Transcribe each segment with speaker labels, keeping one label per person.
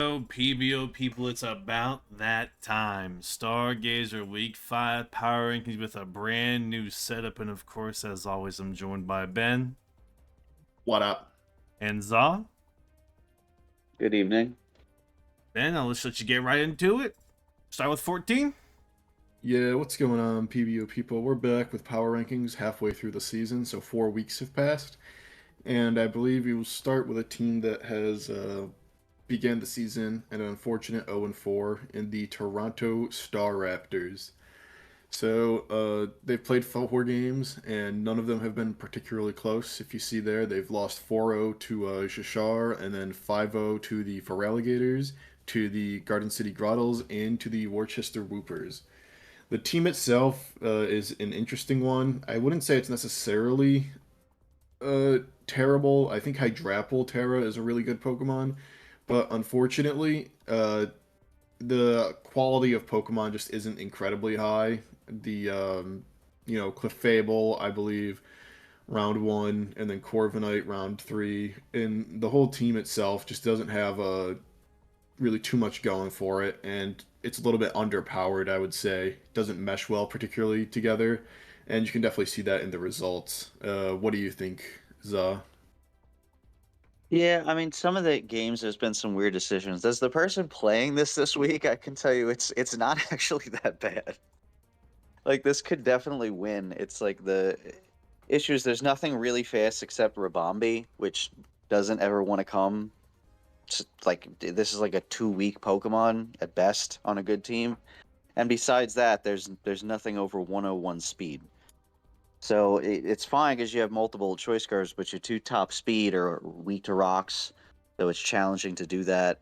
Speaker 1: So, PBO people, it's about that time. Stargazer Week 5 Power Rankings with a brand new setup. And of course, as always, I'm joined by Ben
Speaker 2: What up?
Speaker 1: and Za.
Speaker 3: Good evening.
Speaker 1: Ben, I'll just let you get right into it. Start with 14.
Speaker 2: Yeah, what's going on, PBO people? We're back with power rankings halfway through the season, so 4 weeks have passed. And I believe we will start with a team that has began the season at an unfortunate 0-4 in the Toronto Staraptors. So they've played 4 games, and none of them have been particularly close. If you see there, they've lost 4-0 to Cheshire, and then 5-0 to the Feraligatrs, to the Garden City Grotles, and to the Worcester Woopers. The team itself is an interesting one. I wouldn't say it's necessarily terrible. I think Hydrapple Terra is a really good Pokemon, but unfortunately, the quality of Pokemon just isn't incredibly high. The Clefable, I believe, round one, and then Corviknight round three, and the whole team itself just doesn't have really too much going for it, and it's a little bit underpowered, I would say. Doesn't mesh well particularly together, and you can definitely see that in the results. What do you think, Za?
Speaker 3: Yeah, I mean, some of the games there's been some weird decisions. As the person playing this week, I can tell you it's not actually that bad. Like this could definitely win. It's like the issues. There's nothing really fast except Rabombi, which doesn't ever want to come. Like this is like a 2 week Pokemon at best on a good team. And besides that, there's nothing over 101 speed. So it's fine because you have multiple choice cards, but your two top speed are weak to rocks, so it's challenging to do that.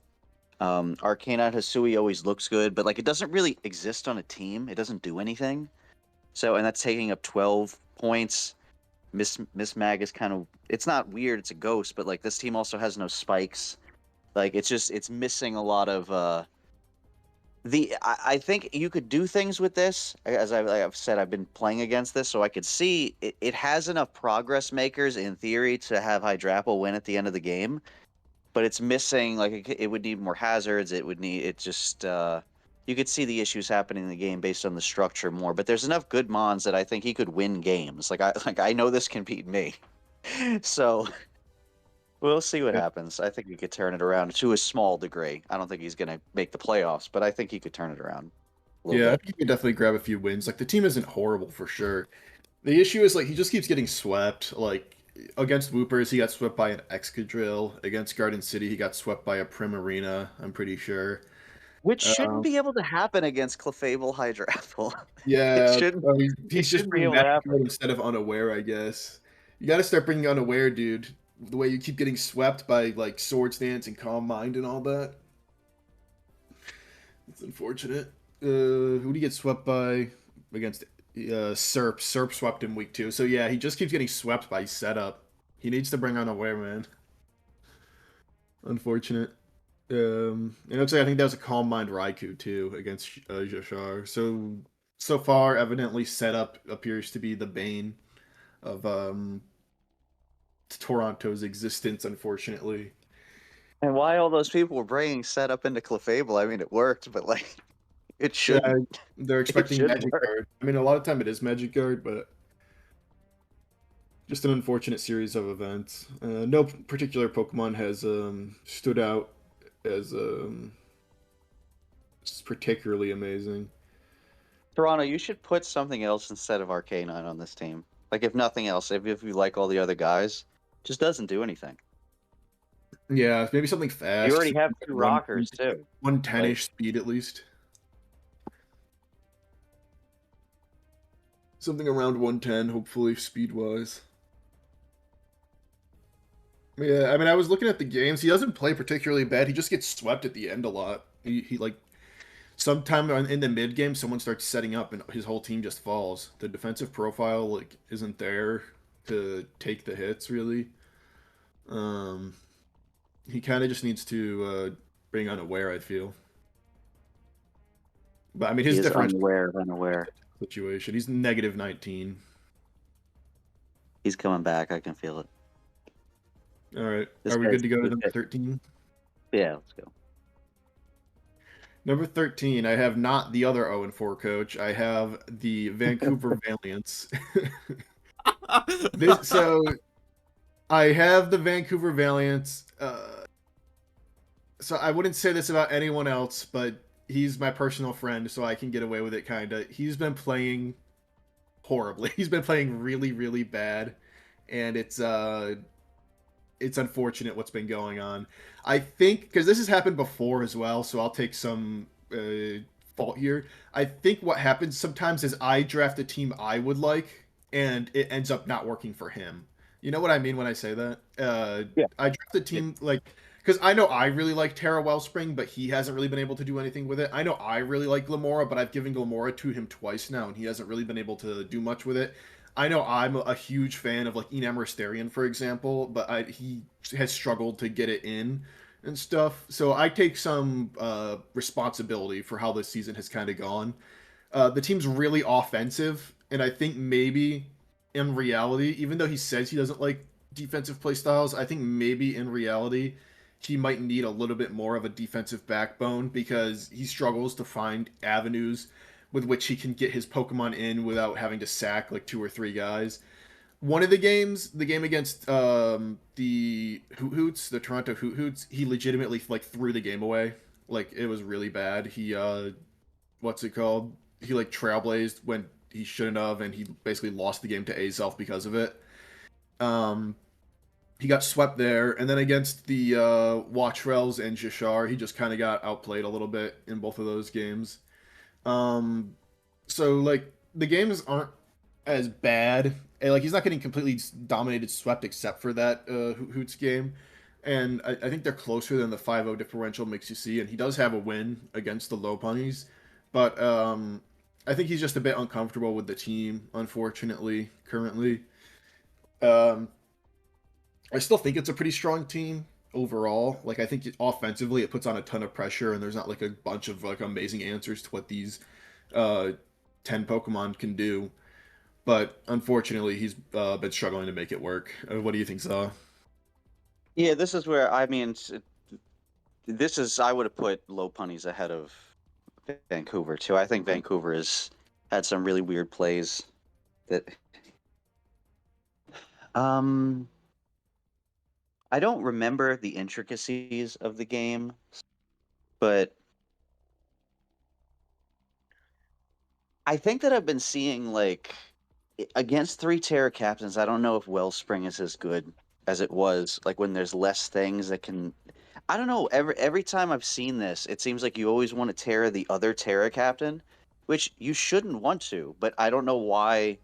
Speaker 3: Arcanine Hisui always looks good, but like it doesn't really exist on a team. It doesn't do anything. So and that's taking up 12 points. Miss Mag is kind of it's not weird. It's a ghost, but like this team also has no spikes. Like it's missing a lot of I think you could do things with this. As I've said, I've been playing against this, so I could see it has enough progress makers in theory to have Hydrapple win at the end of the game, but it's missing. Like it would need more hazards. It would need it just. You could see the issues happening in the game based on the structure more. But there's enough good mons that I think he could win games. I know this can beat me, so we'll see what happens. I think he could turn it around to a small degree. I don't think he's going to make the playoffs, but I think he could turn it around a little
Speaker 2: Yeah, I
Speaker 3: bit.
Speaker 2: think you can definitely grab a few wins. Like the team isn't horrible for sure. The issue is like he just keeps getting swept. Like against Woopers, he got swept by an Excadrill. Against Garden City, he got swept by a Primarina, I'm pretty sure.
Speaker 3: Which shouldn't
Speaker 2: Um,
Speaker 3: be able to happen against Clefable Hydrapple. It
Speaker 2: yeah,
Speaker 3: shouldn't. It
Speaker 2: he's just
Speaker 3: shouldn't be
Speaker 2: bringing
Speaker 3: able to
Speaker 2: magic
Speaker 3: happen.
Speaker 2: guard instead of unaware, I guess. You got to start bringing unaware, dude. The way you keep getting swept by like Sword Stance and Calm Mind and all that. It's unfortunate. Who do you get swept by against Serp? Serp swept him week 2. So yeah, he just keeps getting swept by setup. He needs to bring unaware, man. Unfortunate. And actually, I think that was a Calm Mind Raikou too against Jashar. So far, evidently, setup appears to be the bane of Toronto's existence. Unfortunately,
Speaker 3: And why all those people were bringing set up into Clefable? I mean, it worked, but like, it
Speaker 2: yeah,
Speaker 3: shouldn't.
Speaker 2: they're
Speaker 3: It
Speaker 2: expecting
Speaker 3: shouldn't
Speaker 2: Magic
Speaker 3: work.
Speaker 2: Guard. I mean, a lot of time it is Magic Guard, but just an unfortunate series of events. No particular Pokemon has stood out as particularly amazing.
Speaker 3: Toronto, you should put something else instead of Arcanine on this team. Like, if nothing else, if you like all the other guys, just doesn't do anything.
Speaker 2: Yeah, maybe something
Speaker 3: You
Speaker 2: fast.
Speaker 3: already have
Speaker 2: Like
Speaker 3: two rockers too.
Speaker 2: 110-ish speed at least. Something around 110, hopefully, speed wise. Yeah, I mean, I was looking at the games. He doesn't play particularly bad. He just gets swept at the end a lot. He like sometime in the mid game, someone starts setting up and his whole team just falls. The defensive profile like isn't there to take the hits really. Um, he kind of just needs to bring unaware. I feel, but I mean,
Speaker 3: He
Speaker 2: his
Speaker 3: is
Speaker 2: differential
Speaker 3: unaware of unaware.
Speaker 2: situation. He's negative 19.
Speaker 3: He's coming back. I can feel it.
Speaker 2: All right,
Speaker 3: This
Speaker 2: are we good
Speaker 3: guy's
Speaker 2: to go to
Speaker 3: this
Speaker 2: number
Speaker 3: guy-
Speaker 2: 13?
Speaker 3: Yeah, let's go.
Speaker 2: Number 13, I have not the other 0-4 coach. I have the Vancouver Valiants. So I have the Vancouver Valiants. So I wouldn't say this about anyone else, but he's my personal friend, so I can get away with it, kinda. He's been playing horribly. He's been playing really, really bad, and it's unfortunate what's been going on. I think because this has happened before as well, so I'll take some fault here. I think what happens sometimes is I draft a team I would like, and it ends up not working for him. You know what I mean when I say that?
Speaker 3: Yeah.
Speaker 2: I draft a team like because I know I really like Terra Wellspring, but he hasn't really been able to do anything with it. I know I really like Glamora, but I've given Glamora to him twice now, and he hasn't really been able to do much with it. I know I'm a huge fan of like Enamorasterion, for example, but he has struggled to get it in and stuff. So I take some responsibility for how this season has kind of gone. The team's really offensive, and I think maybe in reality, even though he says he doesn't like defensive play styles, I think maybe in reality he might need a little bit more of a defensive backbone because he struggles to find avenues with which he can get his Pokemon in without having to sack like two or three guys. One of the games, the game against the Hoothoots, the Toronto Hoothoots, he legitimately like threw the game away. Like it was really bad. He what's it called? He like trailblazed when he shouldn't have, and he basically lost the game to Azelf because of it. Um, he got swept there, and then against the Wattrels and Jashar, he just kind of got outplayed a little bit in both of those games. Um, so like the games aren't as bad. And, like he's not getting completely dominated, swept, except for that Hoots game. And I think they're closer than the 5-0 differential makes you see. And he does have a win against the Lopunnies, but I think he's just a bit uncomfortable with the team, unfortunately, currently. Um, I still think it's a pretty strong team overall. Like I think offensively it puts on a ton of pressure, and there's not like a bunch of like amazing answers to what these uh, 10 Pokemon can do. But unfortunately, he's been struggling to make it work. What do you think, Zaw?
Speaker 3: Yeah, this is where I mean, this is I would have put Lopunnies ahead of Vancouver too. I think Vancouver has had some really weird plays that um I don't remember the intricacies of the game, but I think that I've been seeing like against three Terra captains. I don't know if Wellspring is as good as it was. Like when there's less things that can. I don't know. Every time I've seen this, it seems like you always want to Terra the other Terra captain, which you shouldn't want to. But I don't know why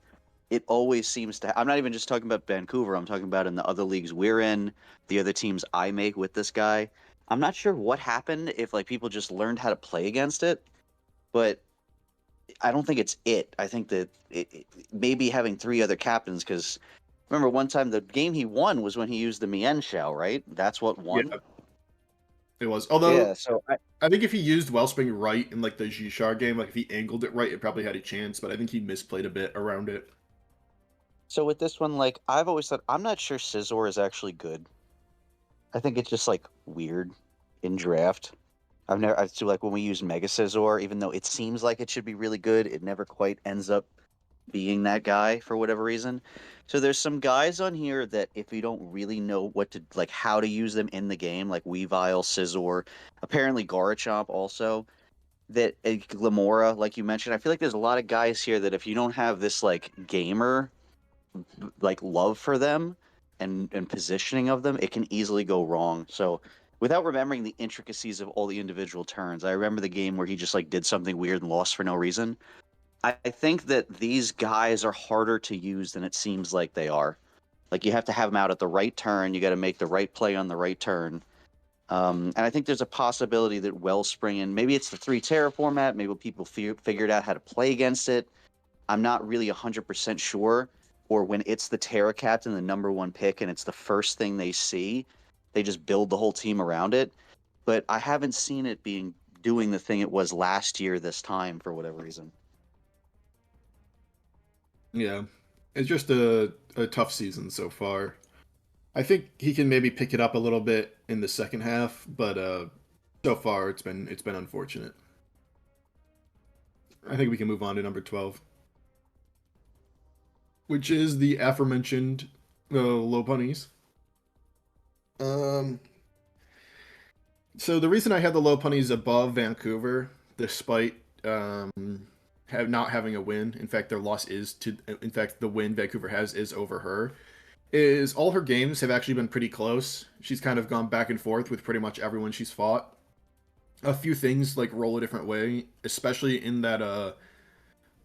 Speaker 3: it always seems to. I'm not even just talking about Vancouver. I'm talking about in the other leagues we're in, the other teams I make with this guy. I'm not sure what happened if like people just learned how to play against it, but I don't think it's it. I think that maybe having three other captains because remember one time the game he won was when he used the Mien Shell, right? That's what
Speaker 2: Yeah,
Speaker 3: won.
Speaker 2: it was. Although
Speaker 3: Yeah. So
Speaker 2: I think if he used Wellspring right in like the G-Shar game, like if he angled it right, it probably had a chance. But I think he misplayed a bit around it.
Speaker 3: so with this one, like I've always thought, I'm not sure Scizor is actually good. I think it's just like weird in draft. I feel like when we use Mega Scizor, even though it seems like it should be really good, it never quite ends up being that guy for whatever reason. So there's some guys on here that if you don't really know what to like how to use them in the game, like Weavile, Scizor, apparently Garchomp also, that Glamora, like you mentioned, I feel like there's a lot of guys here that if you don't have this like gamer like love for them and positioning of them, it can easily go wrong. So without remembering the intricacies of all the individual turns, I remember the game where he just like did something weird and lost for no reason. I think that these guys are harder to use than it seems like they are. Like you have to have them out at the right turn. You got to make the right play on the right turn. And I think there's a possibility that Wellspring, and maybe it's the three Terra format. Maybe people figured out how to play against it. I'm not really 100% sure. Or when it's the Terra captain, the number one pick, and it's the first thing they see, they just build the whole team around it. But I haven't seen it being doing the thing it was last year this time for whatever reason.
Speaker 2: Yeah, it's just a tough season so far. I think he can maybe pick it up a little bit in the second half, but so far it's been unfortunate. I think we can move on to number 12, which is the aforementioned Lopunnies. Um, so the reason I had the Lopunnies above Vancouver, despite not having a win, in fact, their loss is to, in fact, the win Vancouver has is over her, is all her games have actually been pretty close. She's kind of gone back and forth with pretty much everyone she's fought. A few things like roll a different way, especially in that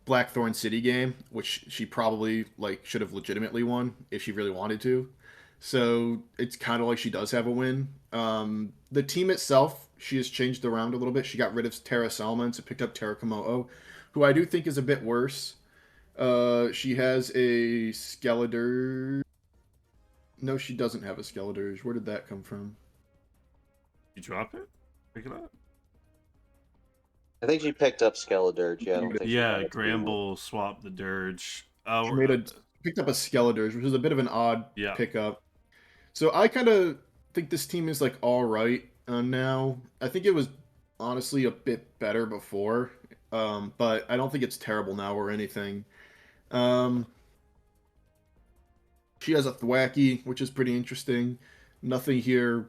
Speaker 2: Blackthorn City game, which she probably like should have legitimately won if she really wanted to. So it's kind of like she does have a win. The team itself, she has changed around a little bit. She got rid of Terra Salmons and picked up Terra Komodo, who I do think is a bit worse. She has a Skeletor. No, she doesn't have a Skeletor. Where did that come from?
Speaker 1: You drop it? Pick it up?
Speaker 3: I think she picked up Skeledirge. Yeah, I don't think she
Speaker 1: Yeah,
Speaker 3: got it.
Speaker 1: Gramble swapped the Dirge.
Speaker 2: She picked up a Skeletor, which was a bit of an odd
Speaker 1: Yeah.
Speaker 2: pickup. So I kind of think this team is like all right now. I think it was honestly a bit better before, but I don't think it's terrible now or anything. She has a Thwacky, which is pretty interesting. Nothing here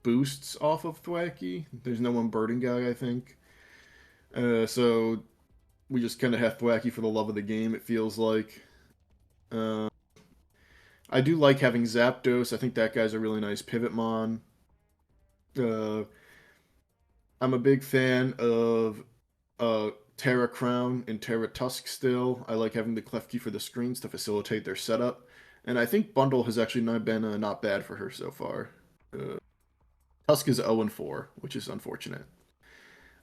Speaker 2: boosts off of Thwacky. There's no unburden guy, I think. So we just kind of have Thwacky for the love of the game, it feels like. I do like having Zapdos. I think that guy's a really nice Pivotmon. I'm a big fan of Terra Crown and Terra Tusk still. I like having the Klefki for the screens to facilitate their setup. And I think Bundle has actually not been not bad for her so far. Tusk is 0-4, which is unfortunate.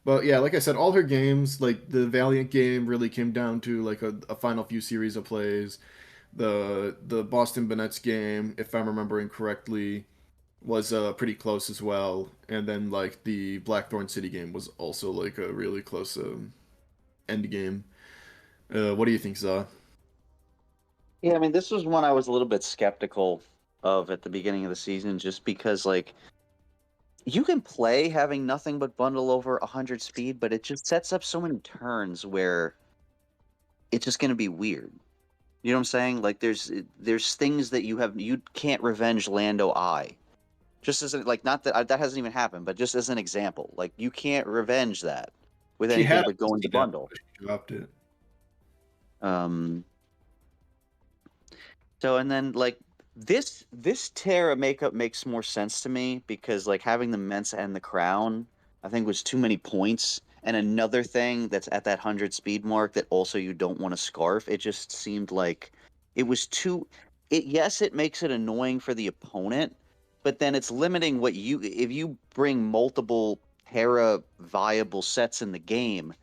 Speaker 2: But yeah, like I said, all her games, like the Valiant game, really came down to like a final few series of plays. The Boston Banettes game, if I'm remembering correctly, was pretty close as well. And then like the Blackthorn City game was also like a really close end game. What do you think, Za?
Speaker 3: Yeah, I mean, this was one I was a little bit skeptical of at the beginning of the season, just because like you can play having nothing but bundle over 100 speed, but it just sets up so many turns where it's just going to be weird. You know what I'm saying? Like there's things that you can't revenge Lando I. Just as like not that that hasn't even happened, but just as an example, like you can't revenge that with
Speaker 2: She
Speaker 3: anything
Speaker 2: had
Speaker 3: but going to bundle.
Speaker 2: She dropped it.
Speaker 3: So and then like this Terra makeup makes more sense to me because like having the Mensa and the Crown, I think was too many points. And another thing that's at that 100 speed mark that also you don't want to scarf. It just seemed like it was too. It yes, it makes it annoying for the opponent, but then it's limiting what you if you bring multiple Terra viable sets in the game.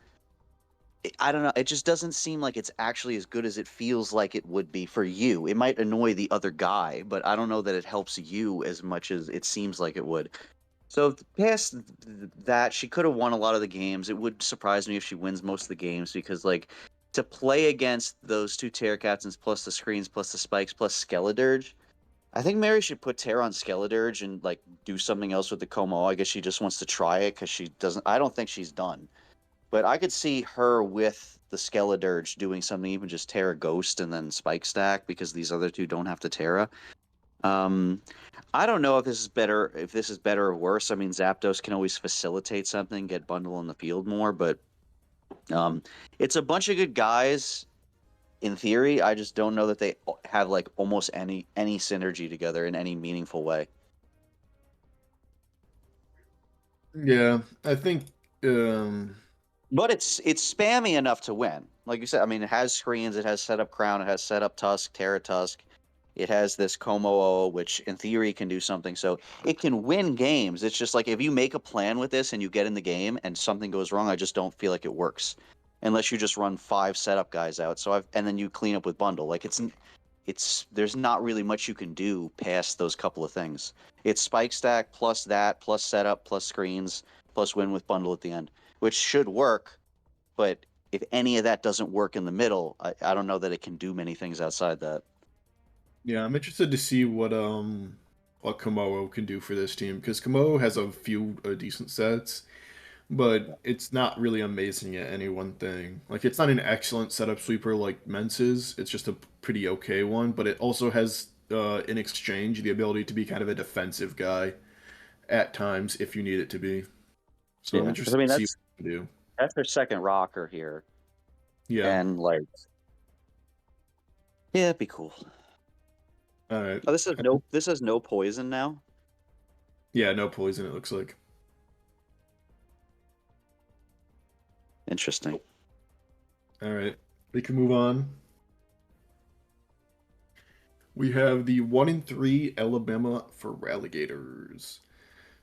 Speaker 3: I don't know. It just doesn't seem like it's actually as good as it feels like it would be for you. It might annoy the other guy, but I don't know that it helps you as much as it seems like it would. So past that, she could have won a lot of the games. It would surprise me if she wins most of the games because, like, to play against those two Terra Captains plus the screens plus the spikes plus Skeledirge, I think Mary should put Terra on Skeledirge and like do something else with the Como. I guess she just wants to try it because she doesn't. I don't think she's done. But I could see her with the Skeledirge doing something, even just Terra Ghost and then Spike Stack, because these other two don't have to Terra. Um, I don't know if this is better or worse. I mean, Zapdos can always facilitate something, get bundle in the field more, but it's a bunch of good guys in theory. I just don't know that they have like almost any synergy together in any meaningful way.
Speaker 2: Yeah, I think. Um,
Speaker 3: But it's spammy enough to win. Like you said, I mean, it has screens, it has setup Crown, it has setup Tusk, Terra Tusk. It has this Como, which in theory can do something. So it can win games. It's just like if you make a plan with this and you get in the game and something goes wrong, I just don't feel like it works. Unless you just run 5 setup guys out. And then you clean up with bundle. Like it's there's not really much you can do past those couple of things. It's spike stack plus that plus setup plus screens plus win with bundle at the end, which should work. But if any of that doesn't work in the middle, I don't know that it can do many things outside that.
Speaker 2: yeah, I'm interested to see what Komodo can do for this team because Komodo has a few decent sets. but it's not really amazing at any one thing. Like, it's not an excellent setup sweeper like Mensa's. It's just a pretty okay one, but it also has, in exchange, the ability to be kind of a defensive guy at times if you need it to be. So I'm
Speaker 3: Yeah, because I
Speaker 2: interested
Speaker 3: mean
Speaker 2: to see what you can do.
Speaker 3: that's their second rocker here,
Speaker 2: Yeah.
Speaker 3: and like, yeah, it'd be cool.
Speaker 2: All right.
Speaker 3: Oh, this has no poison now.
Speaker 2: Yeah, no poison, it looks like.
Speaker 3: Interesting.
Speaker 2: All right. We can move on. We have the 1 in 3 Alabama Feraligatrs.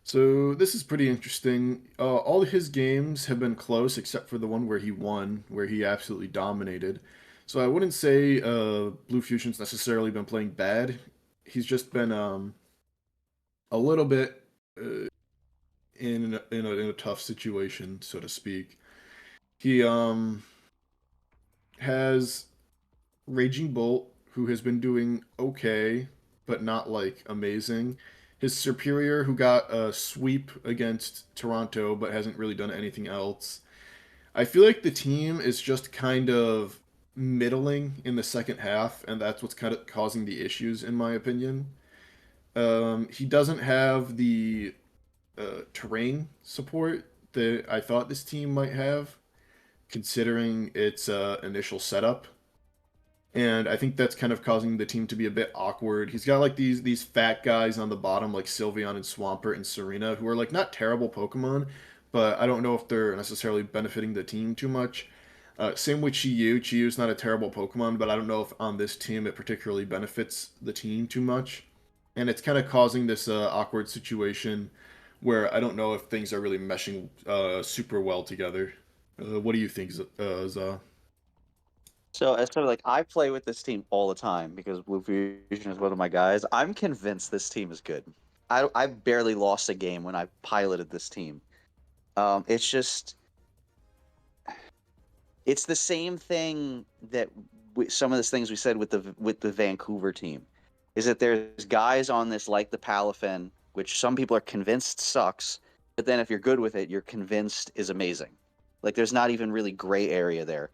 Speaker 2: So this is pretty interesting. All his games have been close except for the one where he won, where he absolutely dominated. So I wouldn't say Blue Fusion's necessarily been playing bad. He's just been a little bit in a tough situation, so to speak. He has Raging Bolt, who has been doing okay, but not like amazing. His superior, who got a sweep against Toronto, but hasn't really done anything else. I feel like the team is just kind of middling in the second half, and that's what's kind of causing the issues, in my opinion. He doesn't have the terrain support that I thought this team might have, considering its initial setup. And I think that's kind of causing the team to be a bit awkward. He's got like these fat guys on the bottom, like Sylveon and Swampert and Serena, who are like not terrible Pokemon, but I don't know if they're necessarily benefiting the team too much. Same with Chi-Yu. Chi-Yu's not a terrible Pokemon, but I don't know if on this team it particularly benefits the team too much. And it's kind of causing this awkward situation where I don't know if things are really meshing super well together. What do you think, Za?
Speaker 3: So like I play with this team all the time because Blue Fusion is one of my guys. I'm convinced this team is good. I barely lost a game when I piloted this team. It's just it's the same thing that some of the things we said with the Vancouver team is that there's guys on this like the Palafin, which some people are convinced sucks, but then if you're good with it, you're convinced is amazing. Like there's not even really gray area there.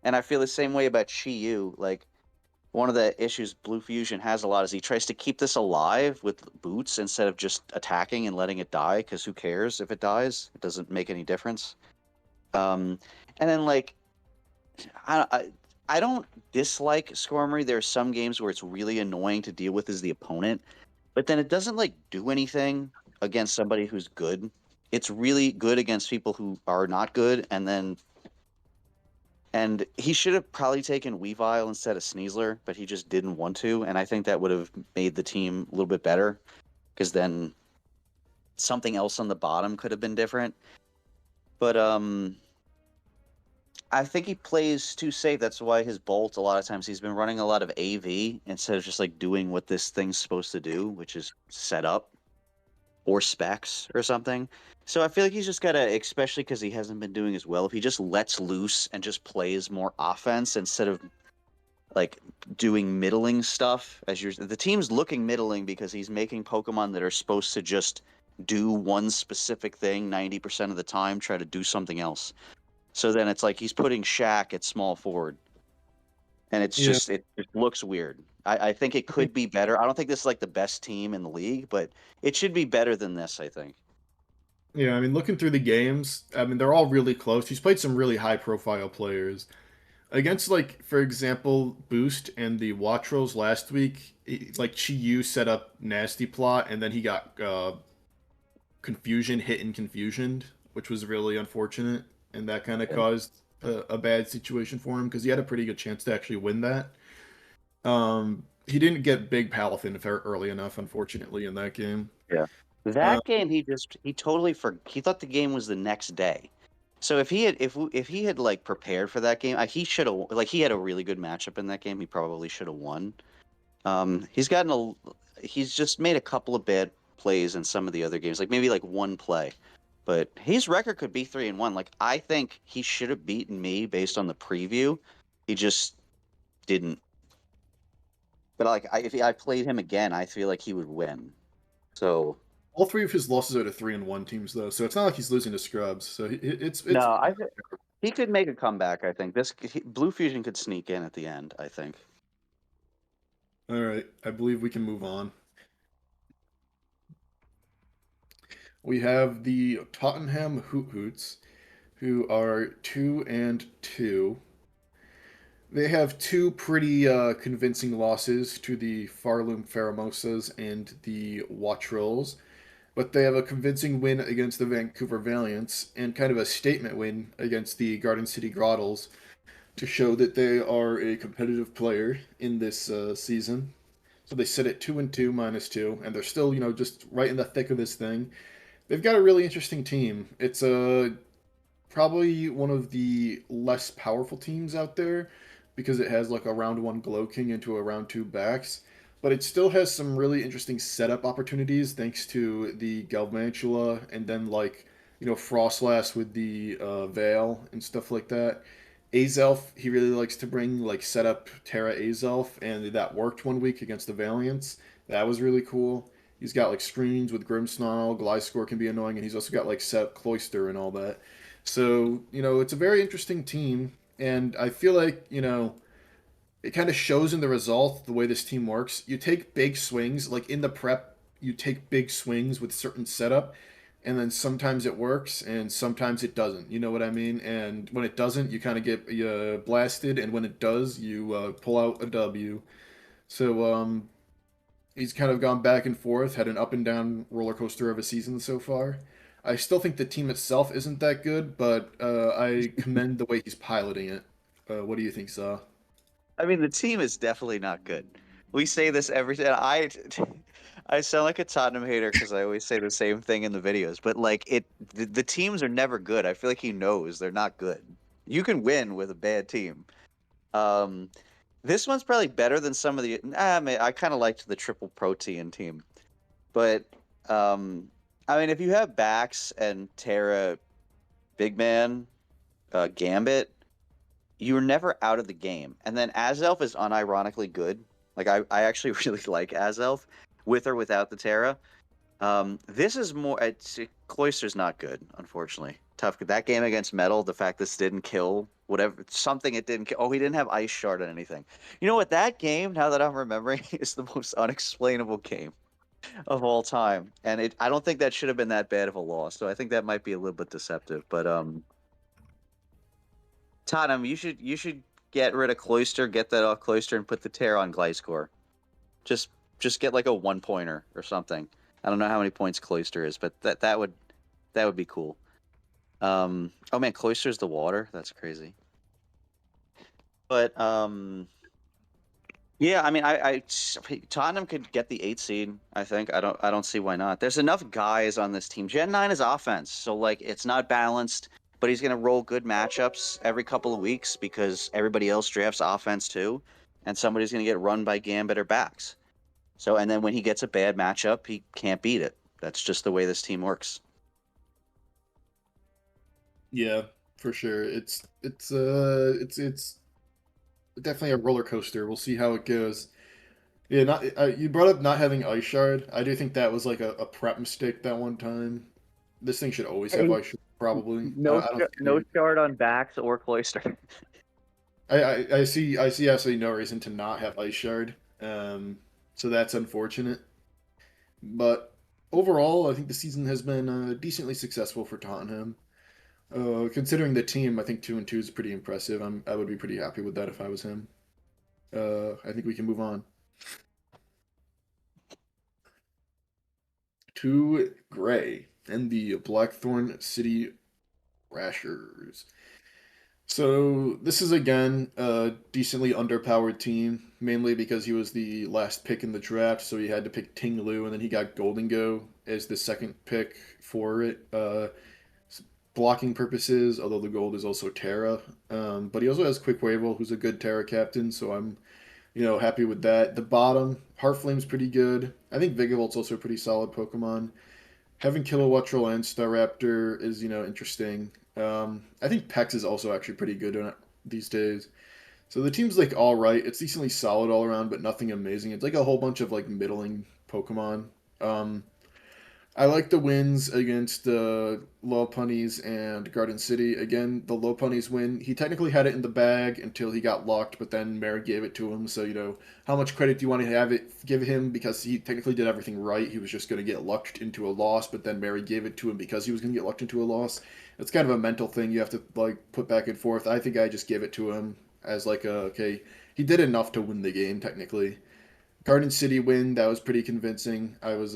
Speaker 3: And I feel the same way about Chi-Yu. Like one of the issues Blue Fusion has a lot is he tries to keep this alive with boots instead of just attacking and letting it die, because who cares if it dies? It doesn't make any difference. And then like I don't dislike Squirmery. There are some games where it's really annoying to deal with as the opponent, but then it doesn't like do anything against somebody who's good. It's really good against people who are not good, and he should have probably taken Weavile instead of Sneasler, but he just didn't want to, and I think that would have made the team a little bit better, because then something else on the bottom could have been different. But I think he plays too safe. That's why his Bolt, a lot of times, he's been running a lot of AV instead of just like doing what this thing's supposed to do, which is set up or specs or something. So I feel like he's just got to, especially because he hasn't been doing as well, if he just lets loose and just plays more offense instead of like doing middling stuff, the team's looking middling because he's making Pokemon that are supposed to just do one specific thing 90% of the time, try to do something else. So then it's like he's putting Shaq at small forward, and it's
Speaker 2: Yeah.
Speaker 3: just it looks weird. I think it could be better. I don't think this is like the best team in the league, but it should be better than this, I think.
Speaker 2: Yeah, I mean, looking through the games, I mean, they're all really close. He's played some really high-profile players. Against, like, for example, Boost and the Wattrels last week, like, Chi-Yu set up Nasty Plot, and then he got hit and confusioned, which was really unfortunate, and that kind of caused a bad situation for him, because he had a pretty good chance to actually win that. He didn't get Big Palafin early enough, unfortunately, in that game.
Speaker 3: Yeah.
Speaker 2: Uh,
Speaker 3: That game, he totally he thought the game was the next day. So if he had like prepared for that game, he should have like he had a really good matchup in that game. He probably should have won. He's just made a couple of bad plays in some of the other games, like maybe like one play. But his record could be 3-1. Like I think he should have beaten me based on the preview. He just didn't. But like if I played him again, I feel like he would win. So
Speaker 2: All three of his losses are to 3-1 teams, though, so it's not like he's losing to scrubs. So it's
Speaker 3: No, he could make a comeback. I think Blue Fusion could sneak in at the end. I think.
Speaker 2: all right. I believe we can move on. We have the Tottenham Hoothoots, who are 2-2. They have two pretty convincing losses to the Pharloom Pheromosas and the Wattrels, but they have a convincing win against the Vancouver Valiants and kind of a statement win against the Garden City Grotles to show that they are a competitive player in this season. So they sit at 2-2 -2, and they're still, just right in the thick of this thing. They've got a really interesting team. It's probably one of the less powerful teams out there because it has like a round one Glow King into a round two Bax, but it still has some really interesting setup opportunities thanks to the Galvantula and then Frostlass with the Veil and stuff like that. Azelf, he really likes to bring like setup Terra Azelf, and that worked one week against the Valiants. That was really cool. He's got like screens with Grimmsnarl, Gliscor can be annoying, and he's also got like setup Cloyster and all that. So, it's a very interesting team, and I feel like, it kind of shows in the result the way this team works. You take big swings, like in the prep, you take big swings with certain setup, and then sometimes it works and sometimes it doesn't. You know what I mean? And when it doesn't, you kind of get blasted, and when it does, you pull out a W. So, he's kind of gone back and forth, had an up and down roller coaster of a season so far. I still think the team itself isn't that good, but I commend the way he's piloting it. What do you think, Saw?
Speaker 3: I mean, the team is definitely not good. We say this every day. I sound like a Tottenham hater because I always say the same thing in the videos. But like the teams are never good. I feel like he knows they're not good. You can win with a bad team. Um, this one's probably better than some of the. I kind of liked the triple protein team, but um, I mean, if you have Bax and Terra, Big Man, Gambit, you're never out of the game. And then Azelf is unironically good. Like I actually really like Azelf with or without the Terra. This is more. Cloyster's not good, unfortunately. Tough. That game against Metal, the fact this didn't kill whatever something it didn't kill. Oh, he didn't have Ice Shard on anything. You know what? That game, now that I'm remembering, is the most unexplainable game of all time. And I don't think that should have been that bad of a loss. So I think that might be a little bit deceptive. But Tottenham, you should get rid of Cloyster, get that off Cloyster, and put the tear on Gliscor. Just just get like a 1 pointer or something. I don't know how many points Cloyster is, but that would be cool. Oh man, Cloyster's the water. That's crazy. But yeah, I mean, Tottenham could get the 8 seed. I think I don't see why not. There's enough guys on this team. Gen 9 is offense, so like it's not balanced, but he's gonna roll good matchups every couple of weeks because everybody else drafts offense too, and somebody's gonna get run by Gambit or backs. So and then when he gets a bad matchup, he can't beat it. That's just the way this team works.
Speaker 2: Yeah, for sure. It's definitely a roller coaster. We'll see how it goes. Yeah, not you brought up not having Ice Shard. I do think that was like a prep mistake that one time. This thing should always have Ice Shard, probably. I don't think
Speaker 3: No shard on backs or Cloyster.
Speaker 2: I see absolutely no reason to not have Ice Shard. So that's unfortunate. But overall, I think the season has been decently successful for Tottenham. Considering the team, I think 2-2 is pretty impressive. I would be pretty happy with that if I was him. I think we can move on to Gray and the Blackthorn City Crashers. So this is again a decently underpowered team, mainly because he was the last pick in the draft, so he had to pick Ting Lu, and then he got Golden Go as the second pick for it. Blocking purposes, although the gold is also Terra. But he also has Quick Wavel, who's a good Terra captain, so I'm happy with that. The bottom, Heartflame's pretty good. I think Vigavolt's also a pretty solid Pokemon. Having Kilowattrel and Staraptor is, interesting. I think Pex is also actually pretty good these days. So the team's like all right. It's decently solid all around, but nothing amazing. It's like a whole bunch of like middling Pokemon. Um, I like the wins against the Lopunnies and Garden City. Again, the Lopunnies win. He technically had it in the bag until he got locked, but then Mary gave it to him. So, how much credit do you want to give him? Because he technically did everything right. He was just going to get lucked into a loss, but then Mary gave it to him because he was going to get lucked into a loss. It's kind of a mental thing you have to put back and forth. I think I just gave it to him as okay, he did enough to win the game technically. Garden City win, that was pretty convincing. I was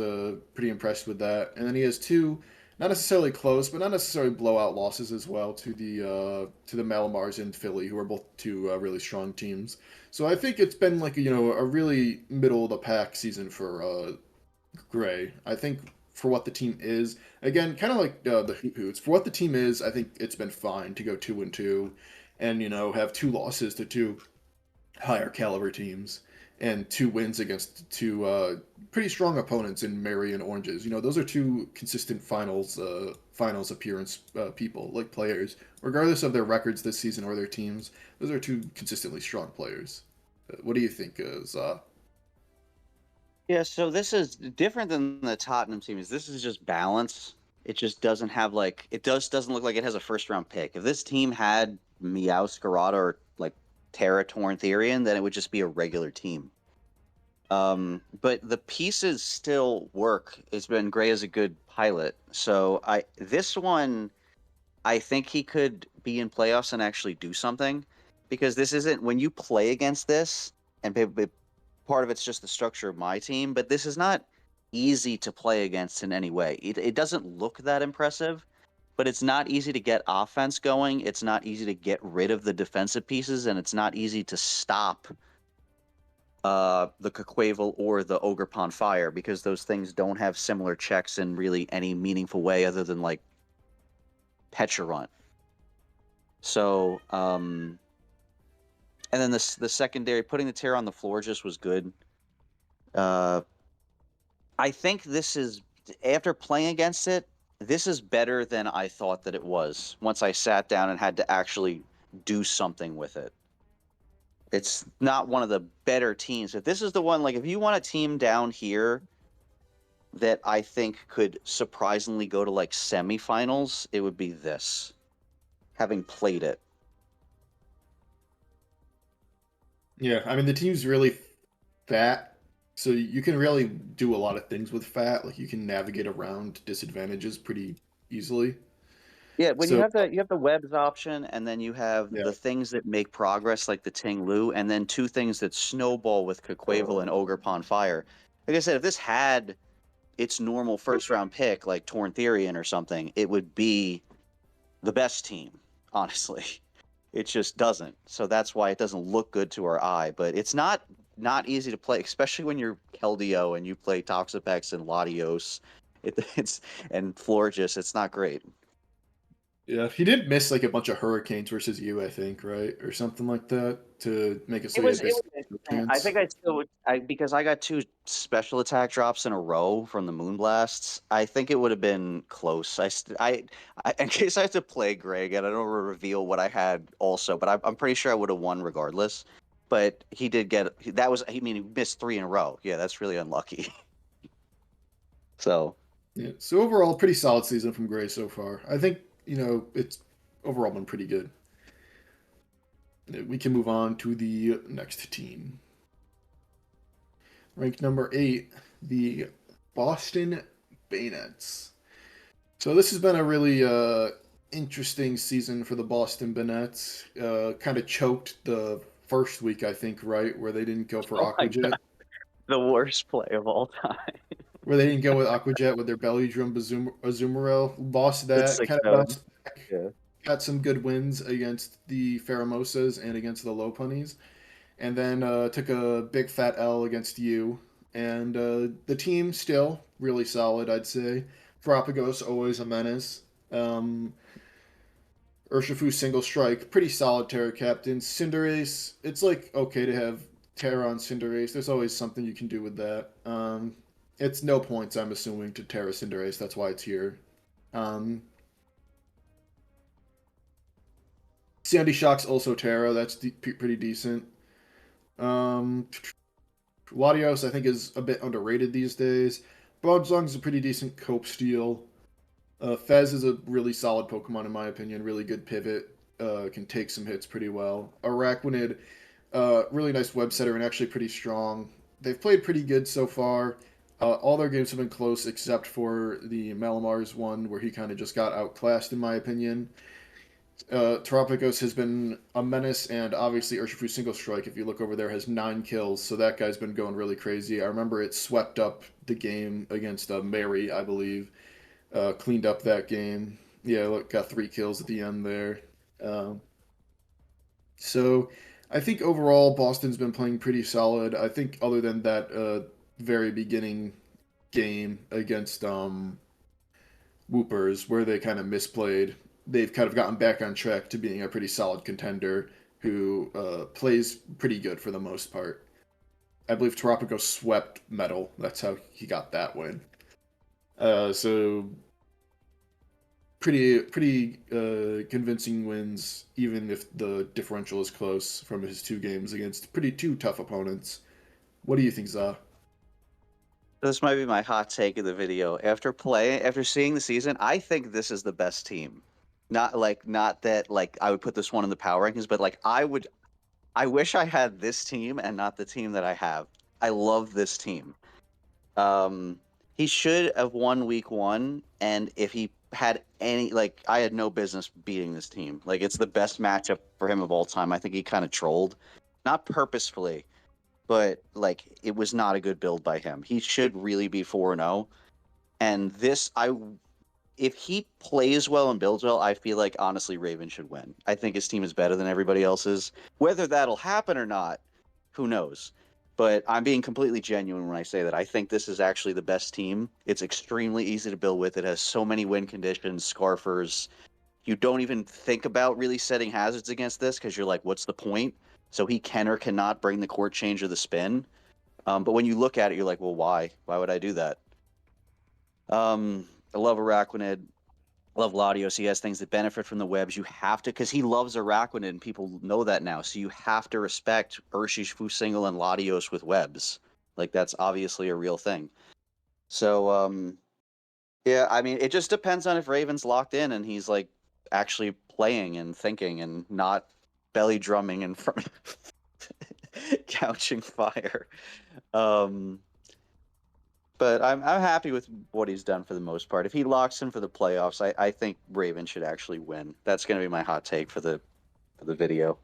Speaker 2: pretty impressed with that. And then he has two, not necessarily close, but not necessarily blowout losses as well to the Malamars and Philly, who are both two really strong teams. So I think it's been a really middle of the pack season for Gray. I think for what the team is, again, kind of like the Hoothoots. For what the team is, I think it's been fine to go 2-2, and have two losses to two higher caliber teams and two wins against two pretty strong opponents in Mary and Oranges. Those are two consistent finals appearance people, like players, regardless of their records this season or their teams. Those are two consistently strong players. What do you think, Za?
Speaker 3: Yeah, so this is different than the Tottenham teams. This is just balance. It just doesn't have doesn't look like it has a first round pick. If this team had Meowscarada or like Terra Torn Therian, then it would just be a regular team. But the pieces still work. It's been Gray as a good pilot. So this one, I think he could be in playoffs and actually do something, because this isn't when you play against this, and part of it's just the structure of my team, but this is not easy to play against in any way. It doesn't look that impressive, but it's not easy to get offense going. It's not easy to get rid of the defensive pieces, and it's not easy to stop the Caquavel or the Orgerpon fire, because those things don't have similar checks in really any meaningful way other than like Pecharunt. So, and then the secondary, putting the Terra on the floor just was good. I think this is, after playing against it, this is better than I thought that it was once I sat down and had to actually do something with it. It's not one of the better teams. If this is the one, like if you want a team down here that I think could surprisingly go to like semifinals, it would be this, having played it.
Speaker 2: Yeah, I mean the team's really fat, so you can really do a lot of things with fat. Like you can navigate around disadvantages pretty easily.
Speaker 3: Yeah, when
Speaker 2: So
Speaker 3: you have the webs option, and then you have
Speaker 2: yeah,
Speaker 3: the things that make progress, like the Ting Lu, and then two things that snowball with Caquavel and Orgerpon Fire. Like I said, if this had its normal first round pick, like Torn Therian or something, it would be the best team, honestly. It just doesn't. So that's why it doesn't look good to our eye. But it's not easy to play, especially when you're Keldeo and you play Toxapex and Latios. It's and Florges. It's not great.
Speaker 2: yeah, he did miss like a bunch of hurricanes versus you, I think, right, or something like that to make it so he had
Speaker 3: It was
Speaker 2: basically no
Speaker 3: interesting. I
Speaker 2: chance.
Speaker 3: think I still would, because I got two special attack drops in a row from the Moonblasts. I think it would have been close. In case I have to play Greg, and I don't want to reveal what I had also, but I'm pretty sure I would have won regardless. But he did get that was. I mean, he missed three in a row. Yeah, that's really unlucky. So
Speaker 2: Yeah, so overall, pretty solid season from Gray so far. I think it's overall been pretty good. We can move on to the next team. Ranked number 8, the Boston Banettes. So this has been a really interesting season for the Boston Banettes. Kind of choked the first week, I think, right, where they didn't go for
Speaker 3: oh my
Speaker 2: Aquajet.
Speaker 3: god, the worst play of all time.
Speaker 2: Where they didn't go with Aquajet with their belly drum Azumarill. Lost
Speaker 3: It's
Speaker 2: that.
Speaker 3: like
Speaker 2: Kind of
Speaker 3: no,
Speaker 2: bounced back.
Speaker 3: yeah.
Speaker 2: Got some good wins against the Pheromosas and against the Lopunnies. And then took a big fat L against you. And the team still really solid, I'd say. Thropagos always a menace. Urshifu single strike, pretty solid Terra captain. Cinderace, it's like okay to have Terra on Cinderace. There's always something you can do with that. It's no points, I'm assuming, to Terra Cinderace. That's why it's here. Um, Sandy Shock's also Terra. That's pretty decent. Um, Latios, I think, is a bit underrated these days. Broadsong's a pretty decent cope steal. Fez is a really solid Pokemon in my opinion. Really good pivot. Can take some hits pretty well. Araquanid, really nice web setter and actually pretty strong. They've played pretty good so far. All their games have been close except for the Malamars one where he kind of just got outclassed in my opinion. Terapagos has been a menace, and obviously Urshifu Single Strike, if you look over there, has 9 kills, so that guy's been going really crazy. I remember it swept up the game against Mary, I believe. Cleaned up that game. Yeah, look, got 3 kills at the end there. Um, so I think overall Boston's been playing pretty solid. I think other than that very beginning game against Woopers, where they kind of misplayed, they've kind of gotten back on track to being a pretty solid contender who plays pretty good for the most part. I believe Tarapago swept Metal. That's how he got that win. So pretty convincing wins, even if the differential is close from his 2 games against two tough opponents. What do you think, Za?
Speaker 3: This might be my hot take of the video. After seeing the season, I think this is the best team. Not that like I would put this one in the power rankings, but like I wish I had this team and not the team that I have. I love this team. He should have won week 1, and if he had I had no business beating this team. Like, it's the best matchup for him of all time. I think he kind of trolled, not purposefully, but like it was not a good build by him. He should really be 4-0. And if he plays well and builds well, I feel like honestly Raven should win. I think his team is better than everybody else's. Whether that'll happen or not, who knows? But I'm being completely genuine when I say that. I think this is actually the best team. It's extremely easy to build with. It has so many win conditions, Scarfers. You don't even think about really setting hazards against this because you're like, what's the point? So he can or cannot bring the court change or the spin. But when you look at it, you're like, well, why? Why would I do that? I love Araquanid. I love Latios. He has things that benefit from the webs. You have to, because he loves Araquanid, and people know that now. So you have to respect Urshifu Single and Latios with webs. Like, that's obviously a real thing. So, yeah, I mean, it just depends on if Raven's locked in and he's like actually playing and thinking and not belly drumming in front of couching fire. Um, but I'm happy with what he's done for the most part. If he locks in for the playoffs, I think Raven should actually win. That's going to be my hot take for the video.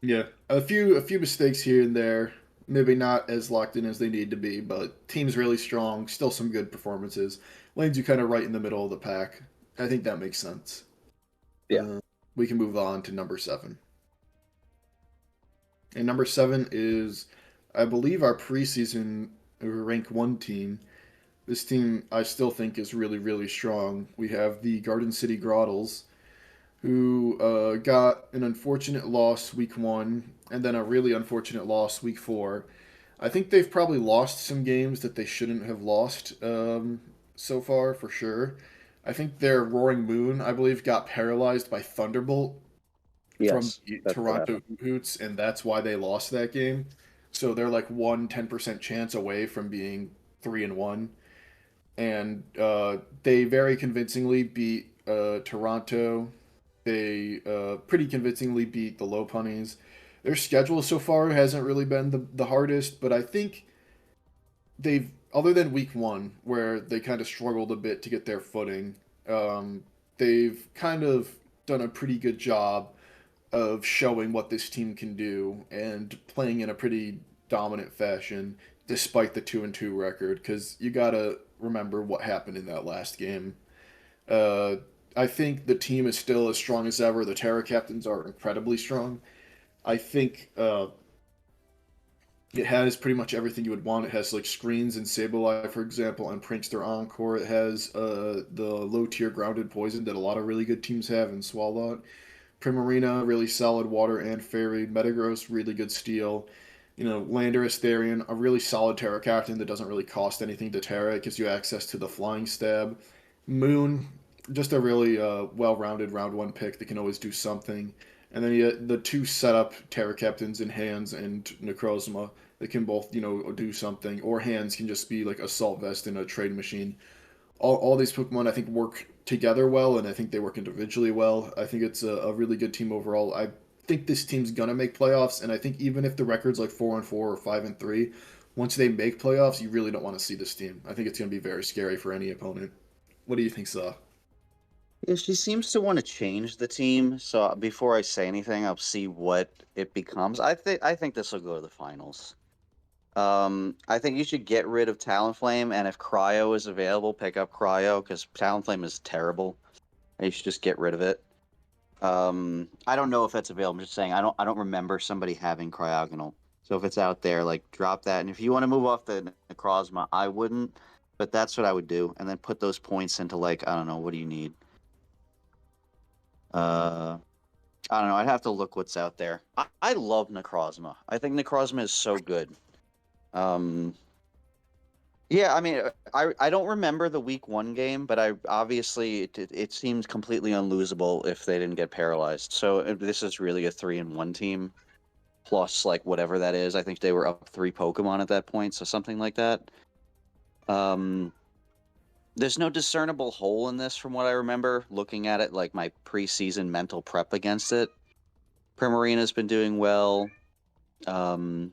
Speaker 2: Yeah, a few mistakes here and there. Maybe not as locked in as they need to be, but team's really strong. Still some good performances. Lanes you kind of right in the middle of the pack. I think that makes sense.
Speaker 3: Yeah.
Speaker 2: We can move on to number 7. And number 7 is, I believe, our preseason rank 1 team. This team I still think is really, really strong. We have the Garden City Grotles, who got an unfortunate loss week 1 and then a really unfortunate loss week 4. I think they've probably lost some games that they shouldn't have lost so far, for sure. I think their Roaring Moon, I believe, got paralyzed by Thunderbolt from
Speaker 3: Yes,
Speaker 2: the
Speaker 3: that's what
Speaker 2: Toronto
Speaker 3: happened.
Speaker 2: Hoots, and that's why they lost that game. So they're like 10% chance away from being 3-1. And they very convincingly beat Toronto. They pretty convincingly beat the Lopunnies. Their schedule so far hasn't really been the hardest, but I think they've, other than week 1, where they kind of struggled a bit to get their footing, they've kind of done a pretty good job of showing what this team can do and playing in a pretty dominant fashion despite the 2-2 record, because you gotta remember what happened in that last game. uh, I think the team is still as strong as ever. The Terra captains are incredibly strong. I think it has pretty much everything you would want. It has like screens and Sableye, for example, and Prankster Encore. It has the low tier grounded poison that a lot of really good teams have in Swalot. Primarina, really solid water and fairy. Metagross, really good steel. Landorus, Therian, a really solid Terra captain that doesn't really cost anything to Terra. It gives you access to the Flying Stab. Moon, just a really well-rounded round 1 pick that can always do something. And then you get the 2 setup Terra captains in Hands and Necrozma that can both, do something, or hands can just be like Assault Vest and a trade machine. All these Pokemon I think work together well, and I think they work individually well. I think it's a really good team overall. I think this team's gonna make playoffs, and I think even if the record's like 4-4 or 5-3, once they make playoffs, you really don't want to see this team. I think it's gonna be very scary for any opponent. What do you think, Saw?
Speaker 3: Yeah, she seems to want to change the team. So before I say anything, I'll see what it becomes. I think this will go to the finals. I think you should get rid of Talonflame, and if Cryo is available, pick up Cryo because Talonflame is terrible. And you should just get rid of it. I don't know if that's available. I'm just saying I don't remember somebody having Cryogonal. So if it's out there, like drop that. And if you want to move off the Necrozma, I wouldn't. But that's what I would do, and then put those points into like I don't know, what do you need? Uh, I don't know. I'd have to look what's out there. I love Necrozma. I think Necrozma is so good. Um, yeah, I mean, I don't remember the week 1 game, but I obviously it seemed completely unlosable if they didn't get paralyzed. So this is really a 3-1 team plus like whatever that is. I think they were up 3 Pokemon at that point, so something like that. Um, there's no discernible hole in this from what I remember looking at it, like my preseason mental prep against it. Primarina's been doing well. Um,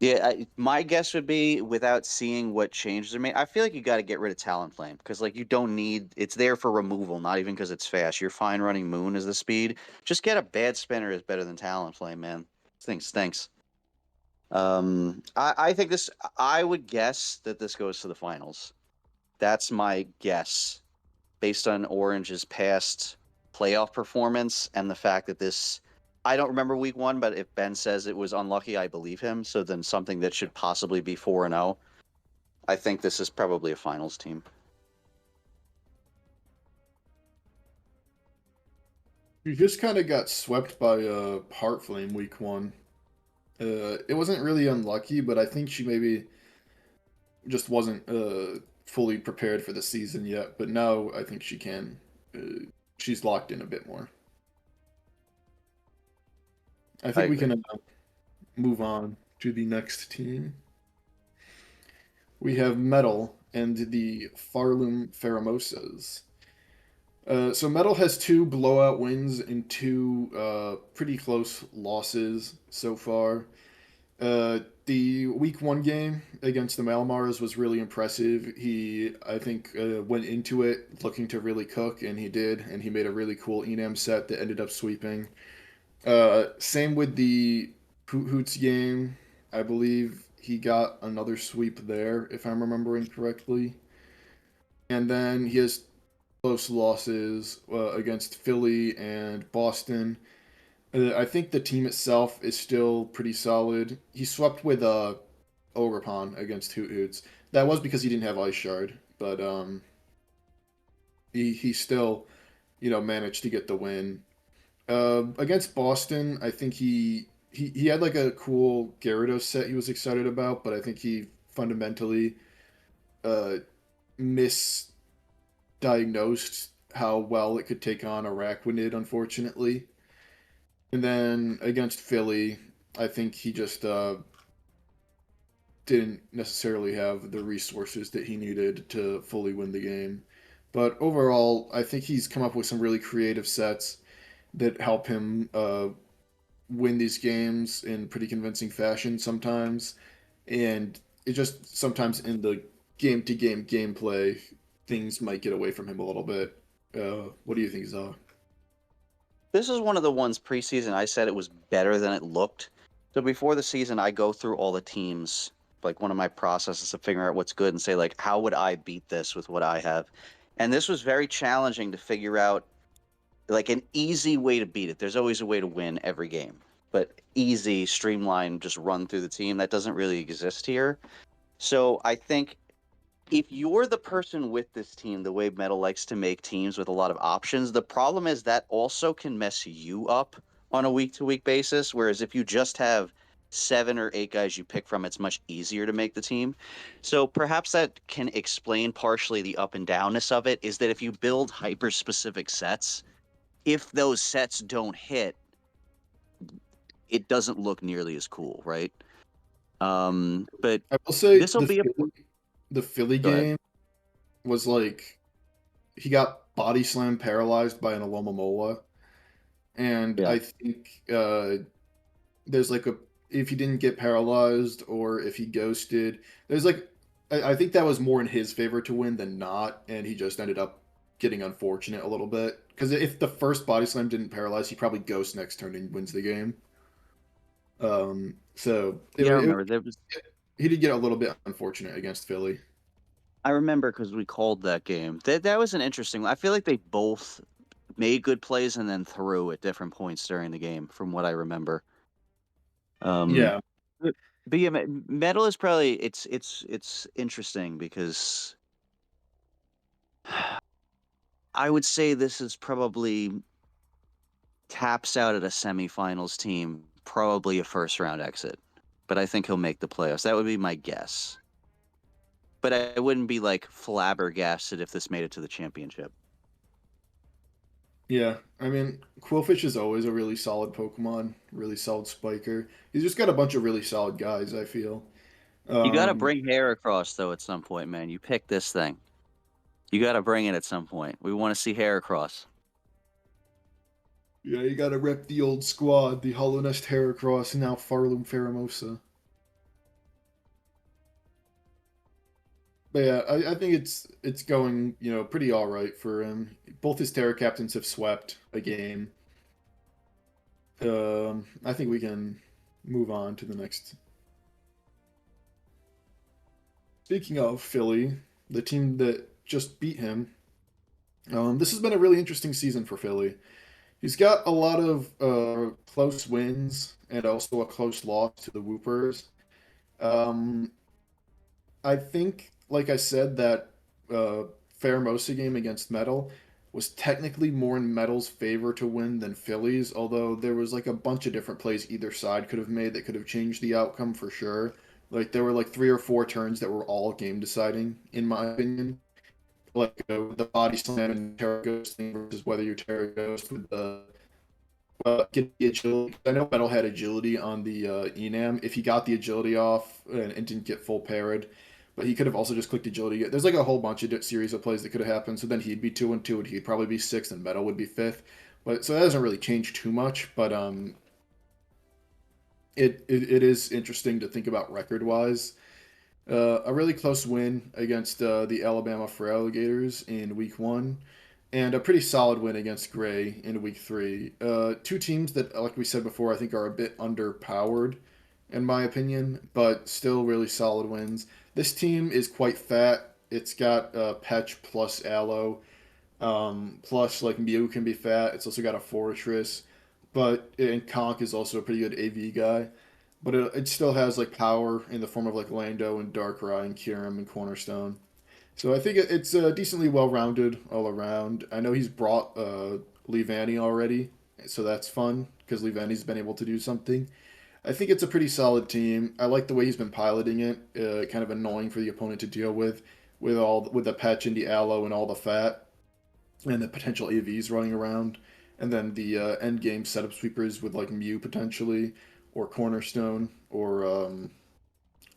Speaker 3: yeah, my guess would be without seeing what changes are made. I feel like you got to get rid of Talonflame because like you don't need it's there for removal, not even because it's fast. You're fine running Moon as the speed. Just get a bad spinner is better than Talonflame, man. This thing stinks. I think this. I would guess that this goes to the finals. That's my guess based on Orange's past playoff performance and the fact that this. I don't remember week 1, but if Ben says it was unlucky, I believe him. So then something that should possibly be 4-0. I think this is probably a finals team.
Speaker 2: You just kind of got swept by Heartflame week 1. It wasn't really unlucky, but I think she maybe just wasn't fully prepared for the season yet. But now I think she can. She's locked in a bit more. I
Speaker 3: I
Speaker 2: think we
Speaker 3: agree.
Speaker 2: can move on to the next team. We have Metal and the Pharloom Pheromosas. So Metal has 2 blowout wins and 2 pretty close losses so far. The week 1 game against the Malamars was really impressive. He, I think, went into it looking to really cook, and he did, and he made a really cool Enam set that ended up sweeping. Same with the Hoots game. I believe he got another sweep there, if I'm remembering correctly. And then he has close losses against Philly and Boston. I think the team itself is still pretty solid. He swept with Orgerpon against Hoothoots. That was because he didn't have Ice Shard, but he still managed to get the win. Against Boston, I think he had like a cool Gyarados set he was excited about, but I think he fundamentally uh, misdiagnosed how well it could take on Araquanid, unfortunately. And then against Philly, I think he just didn't necessarily have the resources that he needed to fully win the game. But overall, I think he's come up with some really creative sets that help him win these games in pretty convincing fashion sometimes. And it just sometimes in the game to game gameplay, things might get away from him a little bit. What do you think, Zah?
Speaker 3: This is one of the ones preseason I said it was better than it looked. So before the season, I go through all the teams. Like one of my processes to figure out what's good and say like, how would I beat this with what I have? And this was very challenging to figure out like an easy way to beat it. There's always a way to win every game, but easy, streamlined, just run through the team that doesn't really exist here. So I think if you're the person with this team, the way Metal likes to make teams with a lot of options, the problem is that also can mess you up on a week to week basis. Whereas if you just have 7 or 8 guys you pick from, it's much easier to make the team. So perhaps that can explain partially the up and downness of it is that if you build hyper specific sets, if those sets don't hit, it doesn't look nearly as cool, right? But
Speaker 2: I will say
Speaker 3: this will be a
Speaker 2: the Philly
Speaker 3: go ahead.
Speaker 2: game was like he got body slam paralyzed by an Alomomola, and
Speaker 3: Yeah.
Speaker 2: I think there's like a if he didn't get paralyzed or if he ghosted, there's like I think that was more in his favor to win than not, and he just ended up getting unfortunate a little bit because if the first body slam didn't paralyze, he probably ghosts next turn and wins the game. So
Speaker 3: Yeah, I remember there was.
Speaker 2: he did get a little bit unfortunate against Philly.
Speaker 3: I remember because we called that game. That was an interesting one. I feel like they both made good plays and then threw at different points during the game, from what I remember. Um,
Speaker 2: Yeah,
Speaker 3: but yeah, metal is probably it's interesting because I would say this is probably taps out at a semifinals team, probably a first round exit. But I think he'll make the playoffs. That would be my guess. But I wouldn't be like flabbergasted if this made it to the championship.
Speaker 2: yeah. I mean, Quillfish is always a really solid Pokemon, really solid spiker. He's just got a bunch of really solid guys, I feel.
Speaker 3: You got to
Speaker 2: Um,
Speaker 3: bring hair across though at some point, man. You pick this thing. You got to bring it at some point. We want to see hair across.
Speaker 2: yeah, you gotta rep the old squad, the Hollow Nest Heracross, and now Pharloom Pheromosa. But yeah, I think it's going, pretty all right for him. Both his Terra captains have swept a game. I think we can move on to the next. Speaking of Philly, the team that just beat him, this has been a really interesting season for Philly. He's got a lot of close wins and also a close loss to the Woopers. Um, I think, like I said, that uh, Pheromosa game against Metal was technically more in Metal's favor to win than Philly's, although there was like a bunch of different plays either side could have made that could have changed the outcome for sure. Like there were like 3 or 4 turns that were all game deciding, in my opinion. Like the body slam and Terra Ghost thing versus whether you Terra Ghost with the get the agility. I know Metal had agility on the Enam. If he got the agility off and didn't get full parried, but he could have also just clicked agility. There's like a whole bunch of series of plays that could have happened. So then he'd be 2-2, and he'd probably be sixth, and Metal would be fifth. But so that doesn't really change too much. But it is interesting to think about record wise. A really close win against the Alabama Feraligatrs in week one, and a pretty solid win against Gray in week three. Two teams that, like we said before, I think are a bit underpowered, in my opinion, but still really solid wins. This team is quite fat. It's got Petch plus Aloe, plus like Mew can be fat. It's also got a Fortress, but and Conk is also a pretty good AV guy, but it still has like power in the form of like Lando and Darkrai and Kyurem and Cornerstone. So I think it's decently well rounded all around. I know he's brought Leavanny already, so that's fun because Leavanny's been able to do something. I think it's a pretty solid team. I like the way he's been piloting it. Kind of annoying for the opponent to deal with the patch and the aloe and all the fat and the potential AVs running around, and then the end game setup sweepers with like Mew potentially, or Cornerstone, or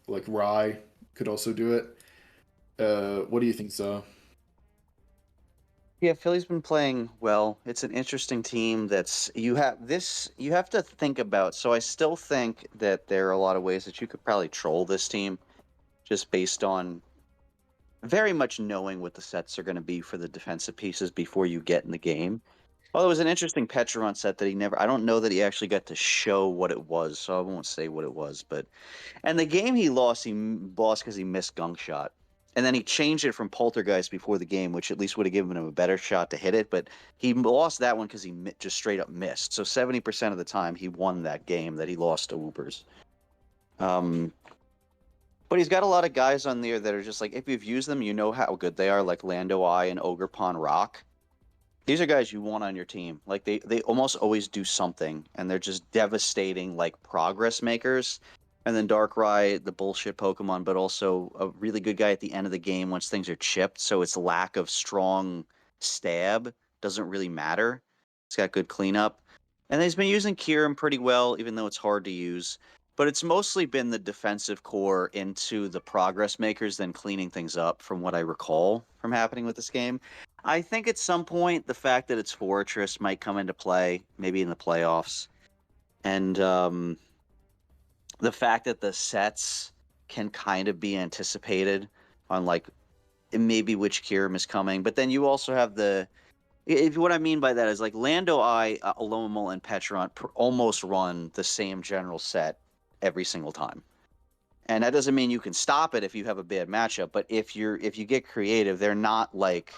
Speaker 2: like Rye could also do it. What do you think, so?
Speaker 3: Yeah, Philly's been playing well. It's an interesting team that's you have to think about. So I still think that there are a lot of ways that you could probably troll this team just based on very much knowing what the sets are going to be for the defensive pieces before you get in the game. Well, it was an interesting Petron set that I don't know that he actually got to show what it was, so I won't say what it was, but and the game he lost because he missed Gunk Shot. And then he changed it from Poltergeist before the game, which at least would have given him a better shot to hit it. But he lost that one because just straight up missed. So 70% of the time he won that game that he lost to Woopers. Um, but he's got a lot of guys on there that are just like, if you've used them, you know how good they are, like Lando Eye and Orgerpon Rock. These are guys you want on your team. Like they almost always do something, and they're just devastating, like progress makers. And then Darkrai, the bullshit Pokemon, but also a really good guy at the end of the game once things are chipped. So its lack of strong stab doesn't really matter. It's got good cleanup, and he's been using Kyurem pretty well, even though it's hard to use. but it's mostly been the defensive core into the progress makers then cleaning things up from what I recall from happening with this game. I think at some point the fact that it's Fortress might come into play, maybe in the playoffs. And the fact that the sets can kind of be anticipated on like maybe which Kyurem is coming. But then you also have if what I mean by that is like Lando Eye, Alomomola, and Petron almost run the same general set every single time. And that doesn't mean you can stop it if you have a bad matchup, but if you get creative, they're not like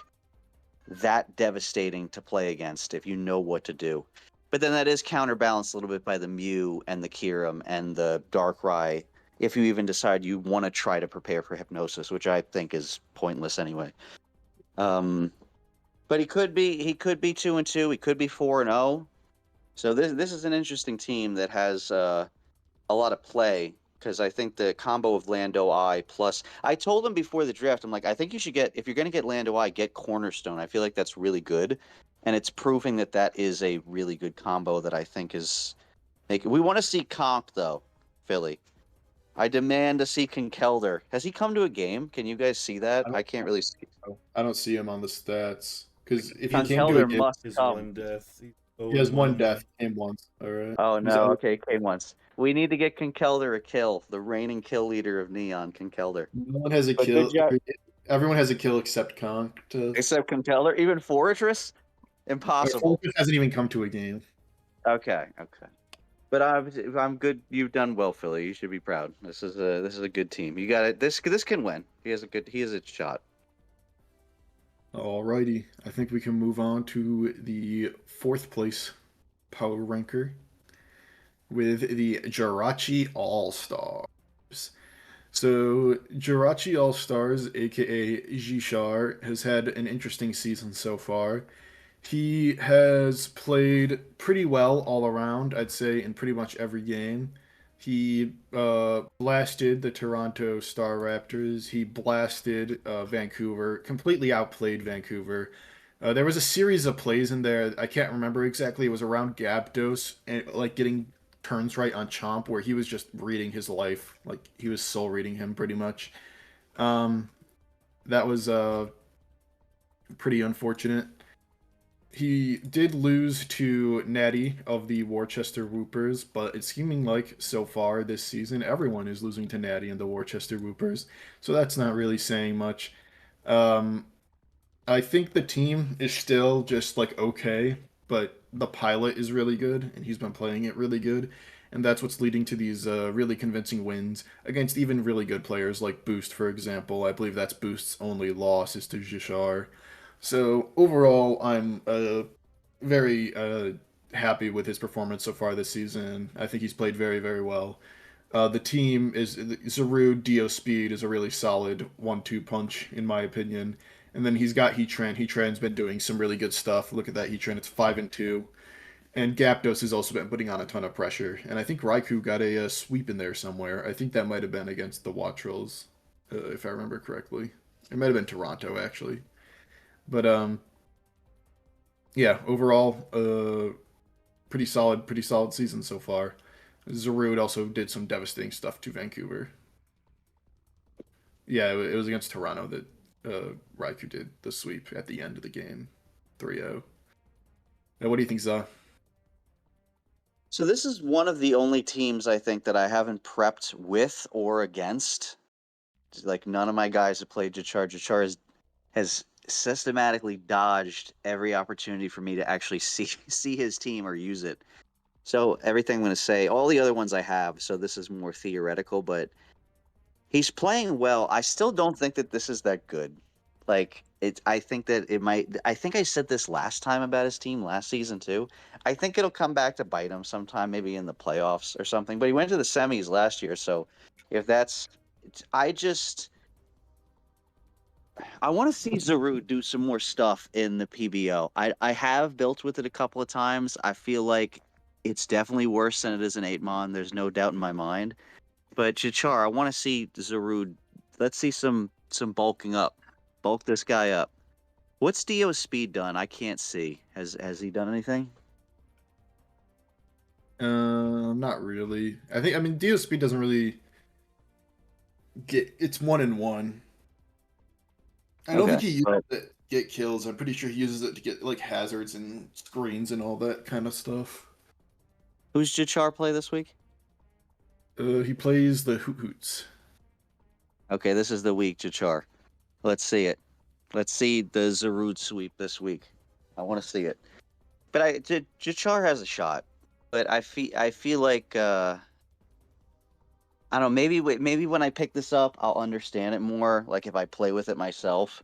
Speaker 3: that devastating to play against if you know what to do. But then that is counterbalanced a little bit by the Mew and the Kyurem and the Darkrai if you even decide you want to try to prepare for Hypnosis, which I think is pointless anyway. But he could be 2-2, he could be 4-0. So this is an interesting team that has a lot of play, because I think the combo of Lando Eye plus I told him before the draft, I'm like, I think you should if you're going to get Lando Eye, get Cornerstone. I feel like that's really good, and it's proving that is a really good combo that I think is we want to see Conk though, Philly. I demand to see Conkeldurr. Has he come to a game? Can you guys see that? I can't really see.
Speaker 2: I don't see him on the stats because if he came to a
Speaker 3: Conkeldurr
Speaker 2: game,
Speaker 3: must
Speaker 1: His
Speaker 3: come.
Speaker 1: one death.
Speaker 2: he has one death. Came once. All right.
Speaker 3: Oh
Speaker 2: He's
Speaker 3: no,
Speaker 2: out.
Speaker 3: okay, came once. We need to get Conkeldurr a kill, the reigning kill leader of Neon, Conkeldurr.
Speaker 2: No one has a
Speaker 3: But
Speaker 2: kill.
Speaker 3: good job.
Speaker 2: Everyone has a kill except Conk.
Speaker 3: Except Conkeldurr, even Fortress, impossible.
Speaker 2: Fortress hasn't even come to a game.
Speaker 3: Okay. But I'm good. You've done well, Philly. You should be proud. This is a good team. You got it. This can win. He has a shot.
Speaker 2: Alrighty, I think we can move on to the 4th place power ranker with the Jirachi All-Stars. So Jirachi All-Stars, aka Jishar, has had an interesting season so far. He has played pretty well all around, I'd say, in pretty much every game. He blasted the Toronto Staraptors. He blasted Vancouver, completely outplayed Vancouver. There was a series of plays in there. I can't remember exactly. It was around Gapdos and like getting turns right on Chomp, where he was just reading his life. Like he was soul reading him pretty much. That was pretty unfortunate. He did lose to Natty of the Worcester Woopers, but it's seeming like so far this season everyone is losing to Natty and the Worcester Woopers, so that's not really saying much. I think the team is still just like okay, but the pilot is really good, and he's been playing it really good, and that's what's leading to these really convincing wins against even really good players like Boost, for example. I believe that's Boost's only loss is to Jishar. So overall, I'm very happy with his performance so far this season. I think he's played very, very well. The team is Zarude, Dio Speed is a really solid 1-2 punch in my opinion. And then he's got Heatran. Heatran's been doing some really good stuff. Look at that Heatran. It's 5-2. And Gapdos has also been putting on a ton of pressure. And I think Raikou got a sweep in there somewhere. I think that might have been against the Wattrels, if I remember correctly. It might have been Toronto, actually. But yeah, overall, pretty solid season so far. Zarude also did some devastating stuff to Vancouver. Yeah, it was against Toronto that Raikou did the sweep at the end of the game, 3-0. Now, what do you think, Za?
Speaker 3: So this is one of the only teams I think that I haven't prepped with or against. Like none of my guys have played Jachar. Jachar has systematically dodged every opportunity for me to actually see his team or use it. So everything I'm going to say, all the other ones I have, so this is more theoretical, but he's playing well. I still don't think that this is that good. Like I think that it might. I think I said this last time about his team last season too. I think it'll come back to bite him sometime, maybe in the playoffs or something. But he went to the semis last year, so if that's, I want to see Zarude do some more stuff in the PBO. I have built with it a couple of times. I feel like it's definitely worse than it is in 8mon. There's no doubt in my mind. But Chachar, I want to see Zarude. Let's see some bulking up. Bulk this guy up. What's Dio's speed done? I can't see. Has he done anything?
Speaker 2: Not really. I mean, Dio speed doesn't really it's 1-in-1. I don't think
Speaker 3: Okay,
Speaker 2: he uses
Speaker 3: but
Speaker 2: it to get kills. I'm pretty sure he uses it to get like hazards and screens and all that kind of stuff.
Speaker 3: who's Jachar play this week?
Speaker 2: He plays the Hoothoots.
Speaker 3: Okay, this is the week, Jachar. Let's see it. Let's see the Zarude sweep this week. I want to see it. But Jachar has a shot. But I feel like I don't know. Maybe when I pick this up, I'll understand it more. Like if I play with it myself.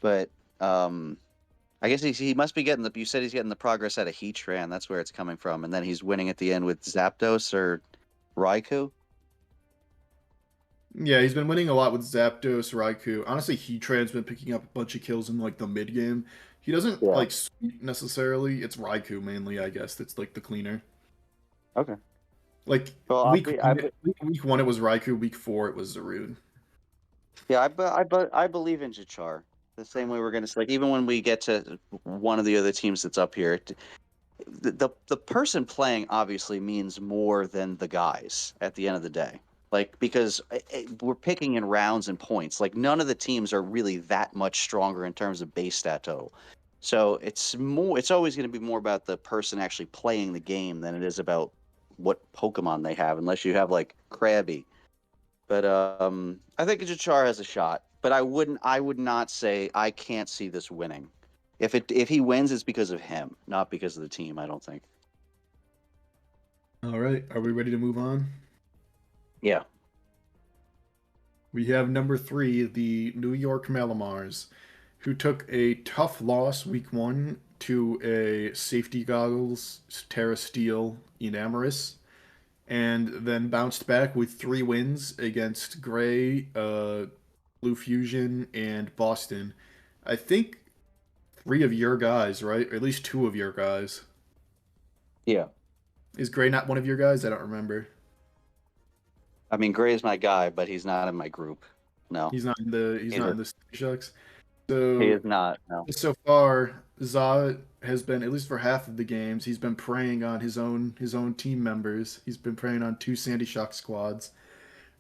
Speaker 3: But I guess he must be getting the. You said he's getting the progress out of Heatran. That's where it's coming from, and then he's winning at the end with Zapdos or Raikou.
Speaker 2: Yeah, he's been winning a lot with Zapdos, Raikou. Honestly, Heatran's been picking up a bunch of kills in like the mid game. He doesn't
Speaker 3: Yeah.
Speaker 2: like sweep necessarily. It's Raikou mainly, I guess. That's like the cleaner.
Speaker 3: Okay.
Speaker 2: Like
Speaker 3: Well,
Speaker 2: week one it was Raikou. Week 4 it was Zarude.
Speaker 3: yeah, I believe in Jachar. The same way we're gonna like even when we get to one of the other teams that's up here, the person playing obviously means more than the guys at the end of the day. Like because we're picking in rounds and points. Like none of the teams are really that much stronger in terms of base stat total. So it's more. It's always going to be more about the person actually playing the game than it is about what Pokemon they have, unless you have like Krabby. But I think Jachar has a shot. But I would not say I can't see this winning. If he wins, it's because of him, not because of the team. I don't think.
Speaker 2: All right, are we ready to move on?
Speaker 3: Yeah.
Speaker 2: We have number 3, the New York Malamars, who took a tough loss week 1 to a safety goggles Terra Steel Enamorous, and then bounced back with 3 wins against Gray, Blue Fusion, and Boston. I think 3 of your guys, right? Or at least 2 of your guys.
Speaker 3: Yeah.
Speaker 2: Is Gray not one of your guys? I don't remember.
Speaker 3: I mean, Gray is my guy, but he's not in my group. No,
Speaker 2: He's
Speaker 3: he's
Speaker 2: not
Speaker 3: a,
Speaker 2: in the Shucks.
Speaker 3: he
Speaker 2: So
Speaker 3: is not. No.
Speaker 2: so far, Za has been, at least for half of the games, he's been preying on his own team members. He's been preying on 2 Sandy Shock squads.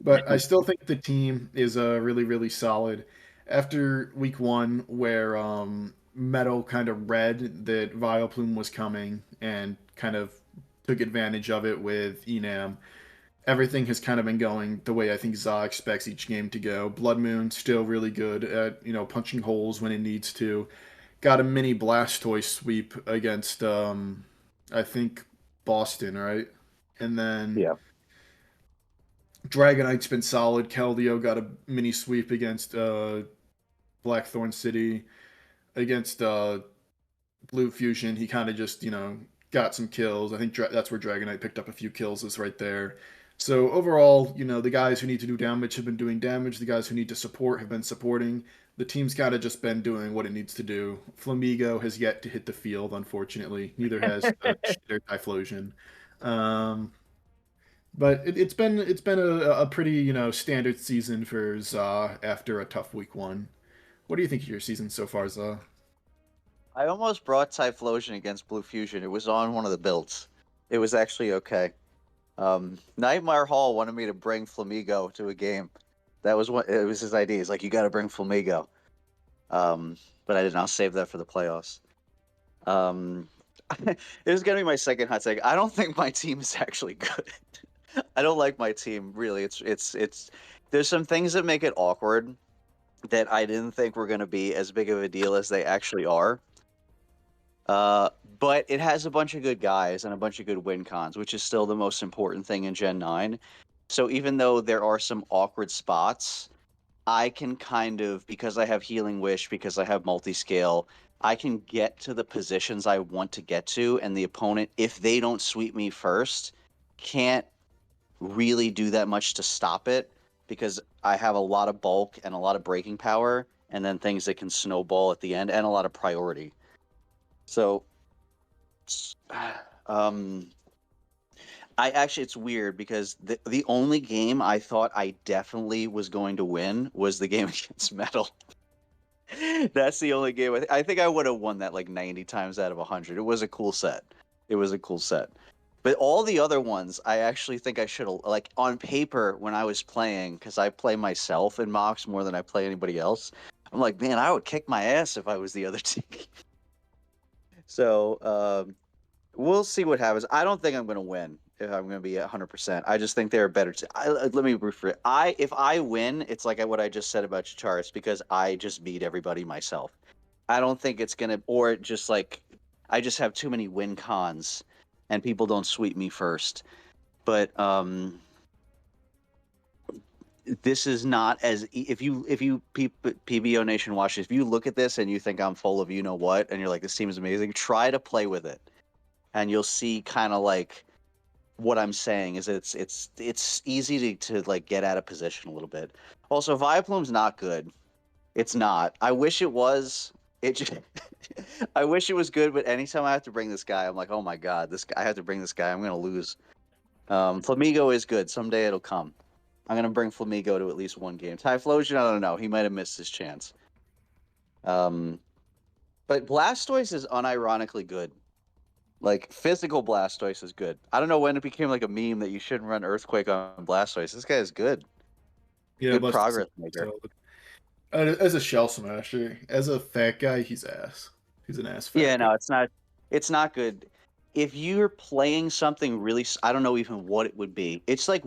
Speaker 2: But I still think the team is really, really solid. After week 1, where Meadow kind of read that Vileplume was coming and kind of took advantage of it with Enam, everything has kind of been going the way I think Za expects each game to go. Bloodmoon still really good at punching holes when it needs to. Got a mini Blastoise sweep against I think Boston, right? And then
Speaker 3: Yeah.
Speaker 2: Dragonite's been solid. Keldeo got a mini sweep against Blackthorn City. Against Blue Fusion, he kind of just, got some kills. I think that's where Dragonite picked up a few kills, is right there. So overall, the guys who need to do damage have been doing damage. The guys who need to support have been supporting. The team's kind of just been doing what it needs to do. Flamigo has yet to hit the field, unfortunately. Neither has Typhlosion. Um, but it's been a pretty standard season for Za after a tough week 1. What do you think of your season so far, Za?
Speaker 3: I almost brought Typhlosion against Blue Fusion. It was on one of the builds. It was actually okay. Nightmare Hall wanted me to bring Flamigo to a game. That was what it was his idea. He's like, you got to bring Flamigo. But I didn't. I'll save that for the playoffs. Um, it was gonna be my second hot take. I don't think my team is actually good. I don't like my team really. It's. There's some things that make it awkward that I didn't think were gonna be as big of a deal as they actually are. But it has a bunch of good guys and a bunch of good win cons, which is still the most important thing in Gen 9. So even though there are some awkward spots, I can kind of, because I have Healing Wish, because I have multi-scale, I can get to the positions I want to get to, and the opponent, if they don't sweep me first, can't really do that much to stop it, because I have a lot of bulk and a lot of breaking power, and then things that can snowball at the end, and a lot of priority. So, um, I actually, it's weird because the only game I thought I definitely was going to win was the game against Metal. That's the only game I think I would have won that like 90 times out of 100. It was a cool set. It was a cool set. But all the other ones, I actually think I should have, like, on paper when I was playing, because I play myself in mocks more than I play anybody else. I'm like, man, I would kick my ass if I was the other team. So we'll see what happens. I don't think I'm going to win if I'm going to be 100%. I just think they're a better team. Let me rephrase. If I win, it's like what I just said about Chitaris, because I just beat everybody myself. I don't think it's going to, or just like, I just have too many win cons and people don't sweep me first. But this is not as if you PBO Nation watches, if you look at this and you think I'm full of you know what, and you're like, this team is amazing, try to play with it, and you'll see kind of like what I'm saying is it's easy to like get out of position a little bit. Also, Vileplume's not good. It's not. I wish it was. It just, I wish it was good, but anytime I have to bring this guy, I'm like, oh my god, this guy, I have to bring this guy. I'm gonna lose. Flamigo is good. Someday it'll come. I'm gonna bring Flamigo to at least one game. Typhlosion, I don't know. He might have missed his chance. But Blastoise is unironically good. Like, physical Blastoise is good. I don't know when it became like a meme that you shouldn't run Earthquake on Blastoise. This guy is good.
Speaker 2: Yeah,
Speaker 3: Good
Speaker 2: Blastoise
Speaker 3: progress
Speaker 2: is
Speaker 3: maker.
Speaker 2: solid. As a shell smasher, as a fat guy, he's ass. He's an ass fat
Speaker 3: Yeah,
Speaker 2: guy.
Speaker 3: no, it's not good. If you're playing something really, I don't know even what it would be. It's like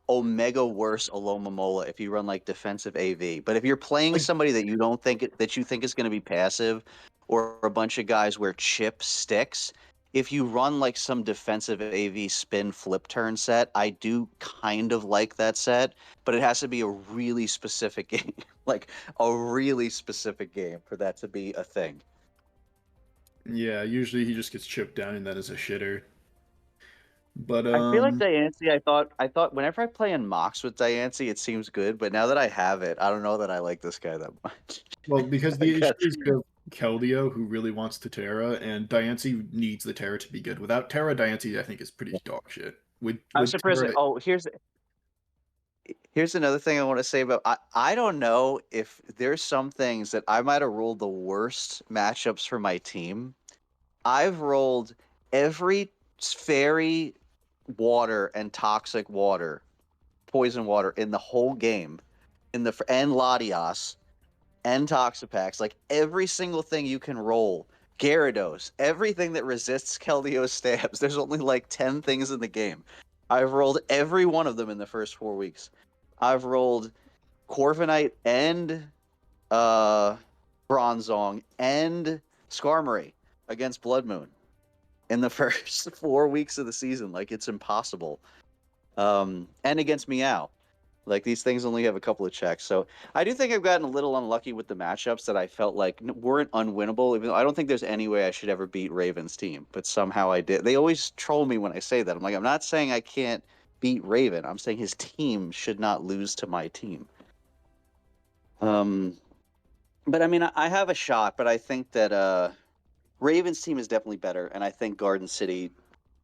Speaker 3: Omega worse Alomomola if you run like defensive AV. But if you're playing
Speaker 2: Like,
Speaker 3: somebody that you don't think that you think is going to be passive, or a bunch of guys where chip sticks, if you run like some defensive AV spin flip turn set, I do kind of like that set, but it has to be a really specific game, like a really specific game for that to be a thing.
Speaker 2: yeah, usually he just gets chipped down and that is a shitter. But
Speaker 3: I feel like Diancie, I thought whenever I play in mocks with Diancie, it seems good, but now that I have it, I don't know that I like this guy that much.
Speaker 2: well, because
Speaker 3: I
Speaker 2: the issue
Speaker 3: guess.
Speaker 2: is you have Keldeo, who really wants to Terra, and Diancie needs the Terra to be good. Without Terra, Diancie, I think, is pretty dog shit.
Speaker 3: I'm
Speaker 2: With
Speaker 3: surprised.
Speaker 2: Terra,
Speaker 3: Oh, here's another thing I want to say about. I don't know if there's some things that I might have rolled the worst matchups for my team. I've rolled every fairy water and toxic water, poison water in the whole game, and Latias and Toxapex, like every single thing you can roll. Gyarados, everything that resists Keldeo's stabs. There's only like 10 things in the game. I've rolled every one of them in the first 4 weeks. I've rolled Corviknight and Bronzong and Skarmory against Bloodmoon in the first 4 weeks of the season. Like, it's impossible. And against Meow. Like, these things only have a couple of checks. So I do think I've gotten a little unlucky with the matchups that I felt like weren't unwinnable, even though I don't think there's any way I should ever beat Raven's team. But somehow I did. They always troll me when I say that. I'm like, I'm not saying I can't beat Raven. I'm saying his team should not lose to my team. But I mean, I have a shot, but I think that Raven's team is definitely better. And I think Garden City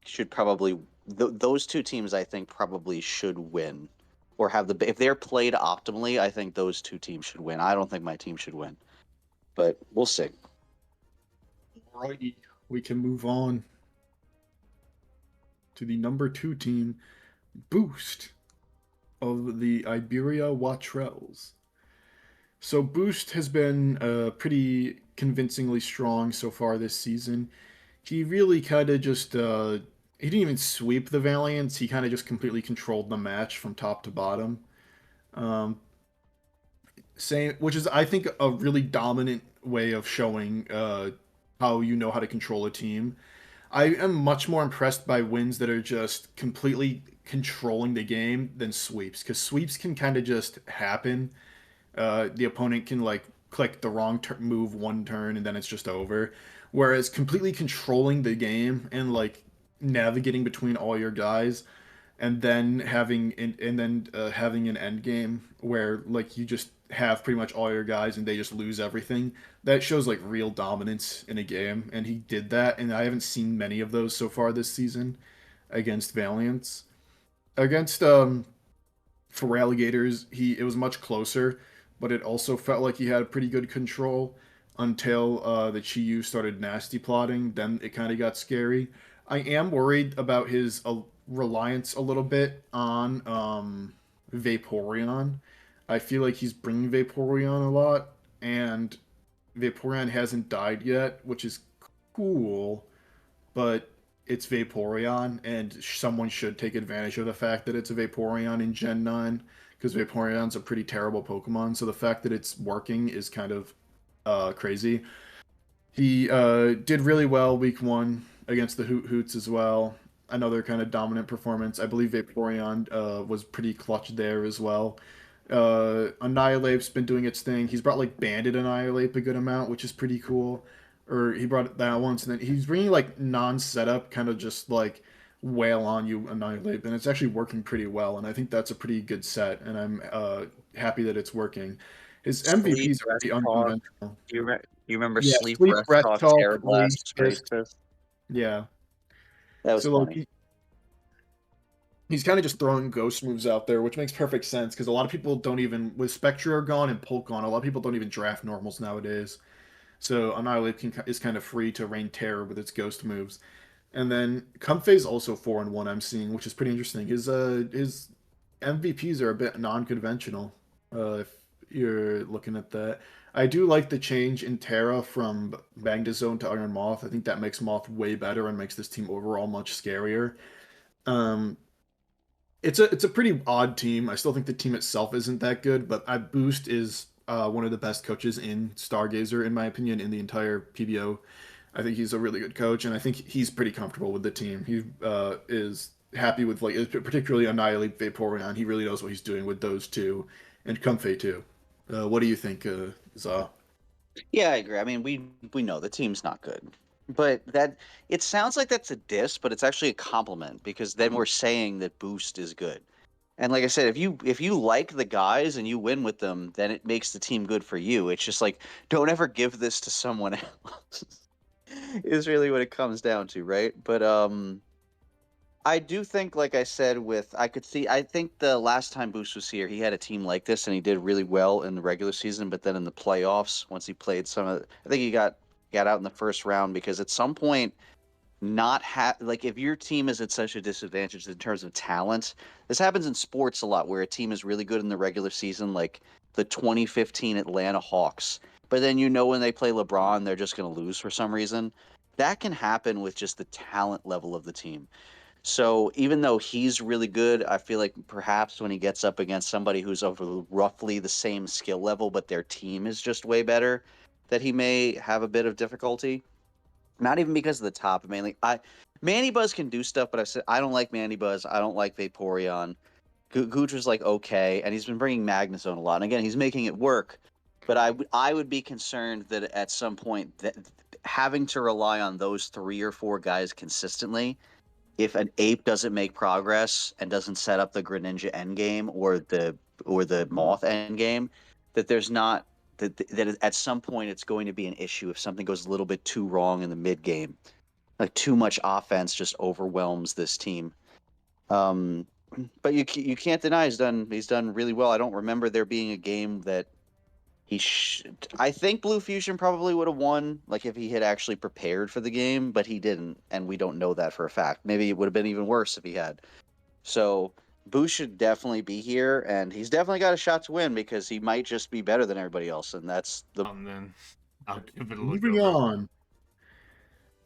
Speaker 3: should probably, those two teams I think probably should win. Or have if they're played optimally, I think those two teams should win. I don't think my team should win, but we'll see.
Speaker 2: alrighty, we can move on to the number 2 team, Boost, of the Iberia Wattrels. So Boost has been pretty convincingly strong so far this season. He really kind of just he didn't even sweep the Valiants. He kind of just completely controlled the match from top to bottom. Um, Same, which is I think a really dominant way of showing how you know how to control a team. I am much more impressed by wins that are just completely controlling the game than sweeps, because sweeps can kind of just happen. The opponent can like click the wrong move one turn and then it's just over. Whereas completely controlling the game and like navigating between all your guys, and then having an end game where like you just have pretty much all your guys and they just lose everything. That shows like real dominance in a game, and he did that. And I haven't seen many of those so far this season against Valiants. Against Feraligatrs, it was much closer, but it also felt like he had pretty good control until the Chi Yu started nasty plotting. Then it kind of got scary. I am worried about his reliance a little bit on Vaporeon. I feel like he's bringing Vaporeon a lot, and Vaporeon hasn't died yet, which is cool, but it's Vaporeon, and someone should take advantage of the fact that it's a Vaporeon in Gen 9, because Vaporeon's a pretty terrible Pokemon, so the fact that it's working is kind of crazy. He did really well week 1 against the Hoothoots as well. Another kind of dominant performance. I believe Vaporeon was pretty clutch there as well. Annihilape's been doing its thing. He's brought like Banded Annihilate a good amount, which is pretty cool. Or he brought that once, and then he's bringing like non-setup, kind of just like wail on you Annihilate, and it's actually working pretty well. And I think that's a pretty good set, and I'm happy that it's working. His
Speaker 3: Sleep,
Speaker 2: MVPs are
Speaker 3: Breath
Speaker 2: pretty
Speaker 3: Talk.
Speaker 2: unconventional.
Speaker 3: You remember
Speaker 2: Yeah,
Speaker 3: Sleep,
Speaker 2: Sleep,
Speaker 3: Breath
Speaker 2: Breath
Speaker 3: Talk,
Speaker 2: Talk,
Speaker 3: Terror
Speaker 2: Leash,
Speaker 3: Blast, Grace
Speaker 2: Fist.
Speaker 3: Fist?
Speaker 2: Yeah.
Speaker 3: That was
Speaker 2: So like
Speaker 3: funny.
Speaker 2: he's kind of just throwing ghost moves out there, which makes perfect sense because a lot of people don't even, with Spectra gone and Polk gone, a lot of people don't even draft normals nowadays. So Annihilate is kind of free to rain terror with its ghost moves. And then Comfey's also 4-1 I'm seeing, which is pretty interesting. His MVPs are a bit non-conventional, if you're looking at that. I do like the change in Terra from Magnezone to Iron Moth. I think that makes Moth way better and makes this team overall much scarier. Um, it's a pretty odd team. I still think the team itself isn't that good, but I Boost is one of the best coaches in Stargazer, in my opinion, in the entire PBO. I think he's a really good coach, and I think he's pretty comfortable with the team. He is happy with like particularly Annihilate Vaporeon. He really knows what he's doing with those two, and Comfey too. What do you think, Za?
Speaker 3: Yeah, I agree. I mean, we know the team's not good, but that it sounds like that's a diss, but it's actually a compliment because then we're saying that Boost is good. And like I said, if you like the guys and you win with them, then it makes the team good for you. It's just like don't ever give this to someone else. Is really what it comes down to, right? But I do think, like I said, I think the last time Boost was here, he had a team like this and he did really well in the regular season, but then in the playoffs, once he played I think he got out in the first round because at some point, like if your team is at such a disadvantage in terms of talent, this happens in sports a lot where a team is really good in the regular season, like the 2015 Atlanta Hawks, but then when they play LeBron, they're just going to lose for some reason. That can happen with just the talent level of the team. So even though he's really good, I feel like perhaps when he gets up against somebody who's of roughly the same skill level, but their team is just way better, that he may have a bit of difficulty. Not even because of the top, mainly. Manny Buzz can do stuff, but I don't like Manny Buzz. I don't like Vaporeon. Goodra's like okay, and he's been bringing Magnezone a lot. And again, he's making it work. But I would be concerned that at some point that having to rely on those 3 or 4 guys consistently, if an ape doesn't make progress and doesn't set up the Greninja endgame or the Moth endgame, that there's not that at some point it's going to be an issue if something goes a little bit too wrong in the mid game. Like too much offense just overwhelms this team. Um, but you can't deny he's done really well. I don't remember there being a game that he should. I think Blue Fusion probably would have won, like if he had actually prepared for the game, but he didn't, and we don't know that for a fact. Maybe it would have been even worse if he had. So Boo should definitely be here, and he's definitely got a shot to win because he might just be better than everybody else, and that's the.
Speaker 1: Then I'll give it a look
Speaker 2: Moving
Speaker 1: over.
Speaker 2: on.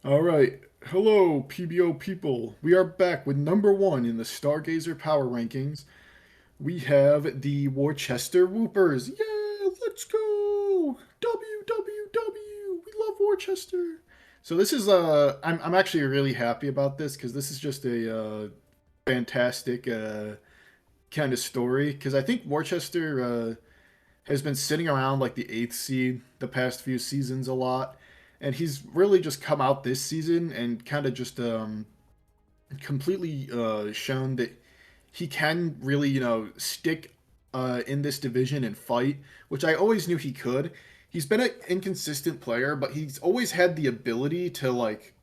Speaker 2: All right. Hello, PBO people. We are back with number 1 in the Stargazer Power Rankings. We have the Worcester Woopers. Yeah, let's go! WWW! We love Worcester. So this is I'm actually really happy about this because this is just a fantastic kind of story because I think Worcester has been sitting around like the 8th seed the past few seasons a lot, and he's really just come out this season and kind of just completely shown that he can really, stick in this division and fight, which I always knew he could. He's been an inconsistent player, but he's always had the ability to, like,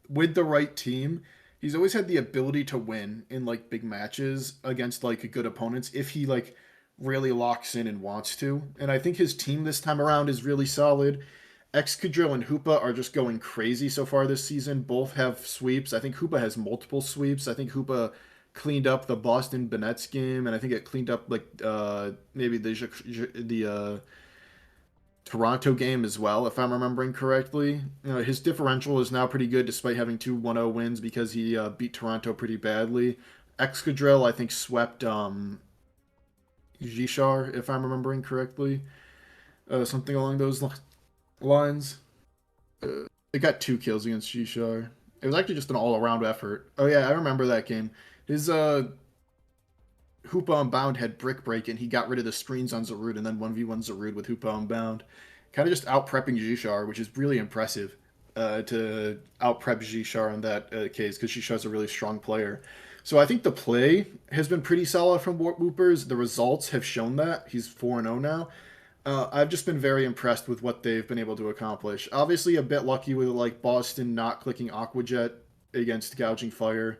Speaker 2: with the right team, he's always had the ability to win in, like, big matches against, like, good opponents if he, like, really locks in and wants to. And I think his team this time around is really solid. Excadrill and Hoopa are just going crazy so far this season. Both have sweeps. I think Hoopa has multiple sweeps. I think Hoopa cleaned up the Boston Banettes game, and I think it cleaned up like maybe the Toronto game as well, if I'm remembering correctly. You know, his differential is now pretty good despite having two 1-0 wins because he beat Toronto pretty badly. Excadrill, I think, swept Gishar, if I'm remembering correctly. Something along those lines. It got 2 kills against Gishar. It was actually just an all-around effort. Oh yeah, I remember that game. His Hoopa Unbound had Brick Break, and he got rid of the screens on Zarude, and then 1v1 Zarude with Hoopa Unbound. Kind of just out-prepping Gishar, which is really impressive to out-prep Gishar in that case, because Gishar's a really strong player. So I think the play has been pretty solid from Woopers. The results have shown that. He's 4-0 now. I've just been very impressed with what they've been able to accomplish. Obviously, a bit lucky with like Boston not clicking Aqua Jet against Gouging Fire.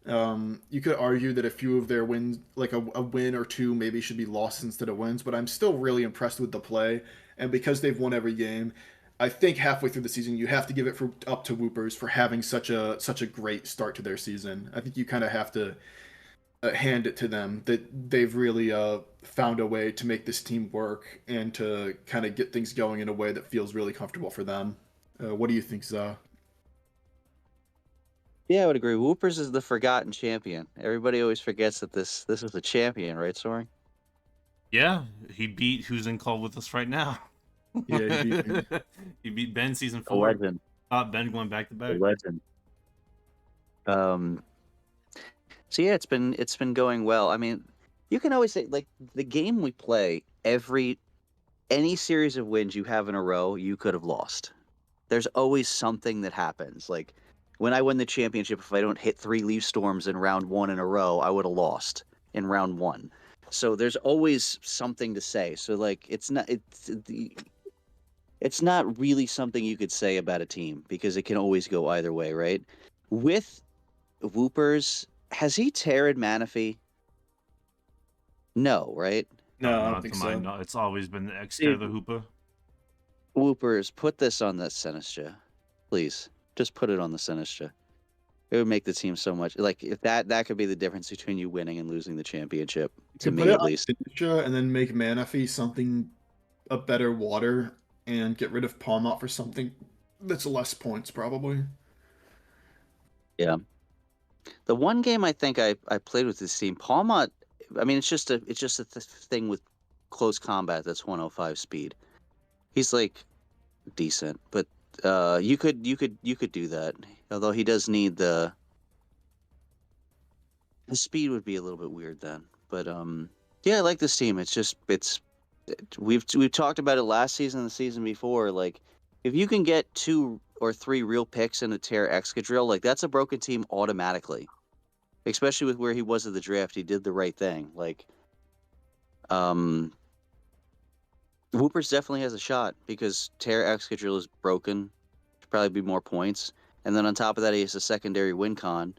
Speaker 2: You could argue that a few of their wins, like a win or two, maybe should be lost instead of wins, but I'm still really impressed with the play. And because they've won every game, I think halfway through the season you have to give it up to Woopers for having such a great start to their season. I think you kind of have to hand it to them that they've really found a way to make this team work and to kind of get things going in a way that feels really comfortable for them. What do you think, Za?
Speaker 3: Yeah, I would agree. Woopers is the forgotten champion. Everybody always forgets that this is the champion, right, Soaring?
Speaker 1: Yeah, he beat who's in call with us right now.
Speaker 2: Yeah, he beat me.
Speaker 1: He beat Ben season
Speaker 3: A
Speaker 1: 4.
Speaker 3: legend.
Speaker 1: Ben going back to
Speaker 3: A
Speaker 1: back.
Speaker 3: legend. So yeah, it's been going well. I mean, you can always say like the game we play, any series of wins you have in a row, you could have lost. There's always something that happens. Like when I win the championship, if I don't hit 3 Leaf Storms in round 1 in a row, I would have lost in round 1. So there's always something to say. So like it's not really something you could say about a team because it can always go either way, right? With Woopers, has he tarred Manaphy? No, right?
Speaker 2: No, I don't
Speaker 1: Not
Speaker 2: think
Speaker 1: to mind.
Speaker 2: so.
Speaker 1: No, it's always been the X
Speaker 3: Dude.
Speaker 1: the Hoopa.
Speaker 3: Woopers, put this on the Sinistra. Please. Just put it on the Sinistra. It would make the team so much like if that could be the difference between you winning and losing the championship, to
Speaker 2: Put
Speaker 3: me
Speaker 2: it
Speaker 3: at
Speaker 2: on
Speaker 3: least.
Speaker 2: Sinistcha and then make Manaphy something a better water and get rid of Palmot for something that's less points probably.
Speaker 3: Yeah. The one game I think I played with this team, Palmot, I mean it's just a thing with close combat that's 105 speed. He's like decent, but you could do that. Although he does need the speed would be a little bit weird then. But yeah, I like this team. We've talked about it last season and the season before. Like if you can get 2 or 3 real picks in a Terra Excadrill, like that's a broken team automatically. Especially with where he was at the draft, he did the right thing. Like Woopers definitely has a shot because Terra Excadrill is broken. Should probably be more points. And then on top of that, he has a secondary win con.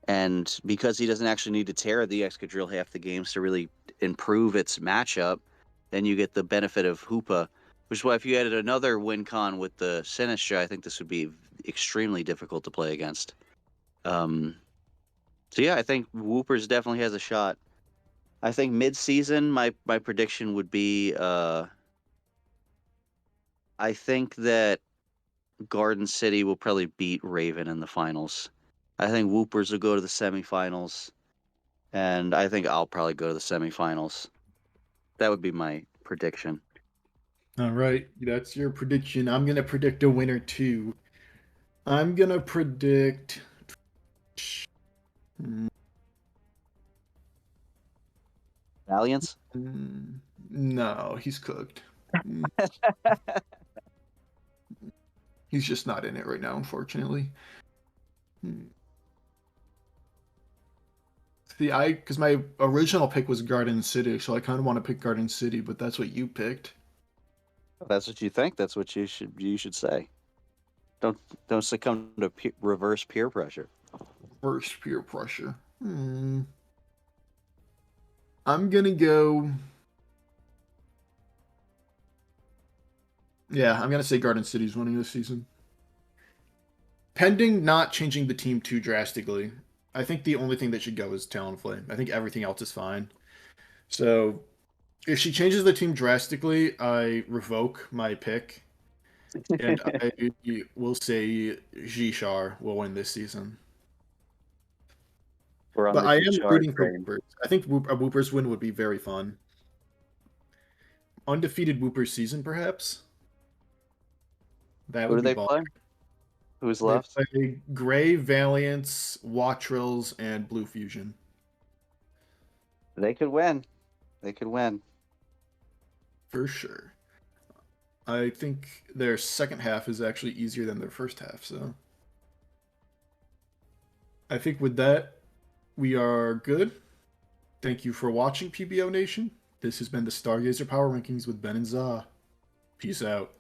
Speaker 3: And because he doesn't actually need to Terra the Excadrill half the games to really improve its matchup, then you get the benefit of Hoopa. Which is why if you added another win con with the Sinistra, I think this would be extremely difficult to play against. So yeah, I think Woopers definitely has a shot. I think mid-season, my prediction would be, I think that Garden City will probably beat Raven in the finals. I think Woopers will go to the semifinals, and I think I'll probably go to the semifinals. That would be my prediction.
Speaker 2: All right, that's your prediction. I'm gonna predict a winner too. I'm gonna predict.
Speaker 3: Valiants?
Speaker 2: No, he's cooked. He's just not in it right now, unfortunately. See, because my original pick was Garden City, so I kind of want to pick Garden City, but that's what you picked.
Speaker 3: That's what you think. That's what you should say. Don't succumb to reverse peer pressure.
Speaker 2: Reverse peer pressure. I'm gonna go. Yeah, I'm gonna say Garden City's winning this season. Pending not changing the team too drastically. I think the only thing that should go is Talonflame. I think everything else is fine. So if she changes the team drastically, I revoke my pick, and I will say G-Shar will win this season.
Speaker 3: We're on
Speaker 2: But
Speaker 3: the
Speaker 2: I am
Speaker 3: G-Shard
Speaker 2: rooting for
Speaker 3: train.
Speaker 2: Woopers. I think a Woopers win would be very fun. Undefeated Woopers season, perhaps? That
Speaker 3: Who
Speaker 2: would
Speaker 3: do
Speaker 2: be
Speaker 3: they
Speaker 2: bomb.
Speaker 3: play? Who's
Speaker 2: They
Speaker 3: left?
Speaker 2: play Gray Valiants, Wattrels, and Blue Fusion.
Speaker 3: They could win. They could win.
Speaker 2: For sure. I think their second half is actually easier than their first half, so. I think with that, we are good. Thank you for watching, PBO Nation. This has been the Stargazer Power Rankings with Ben and Za. Peace out.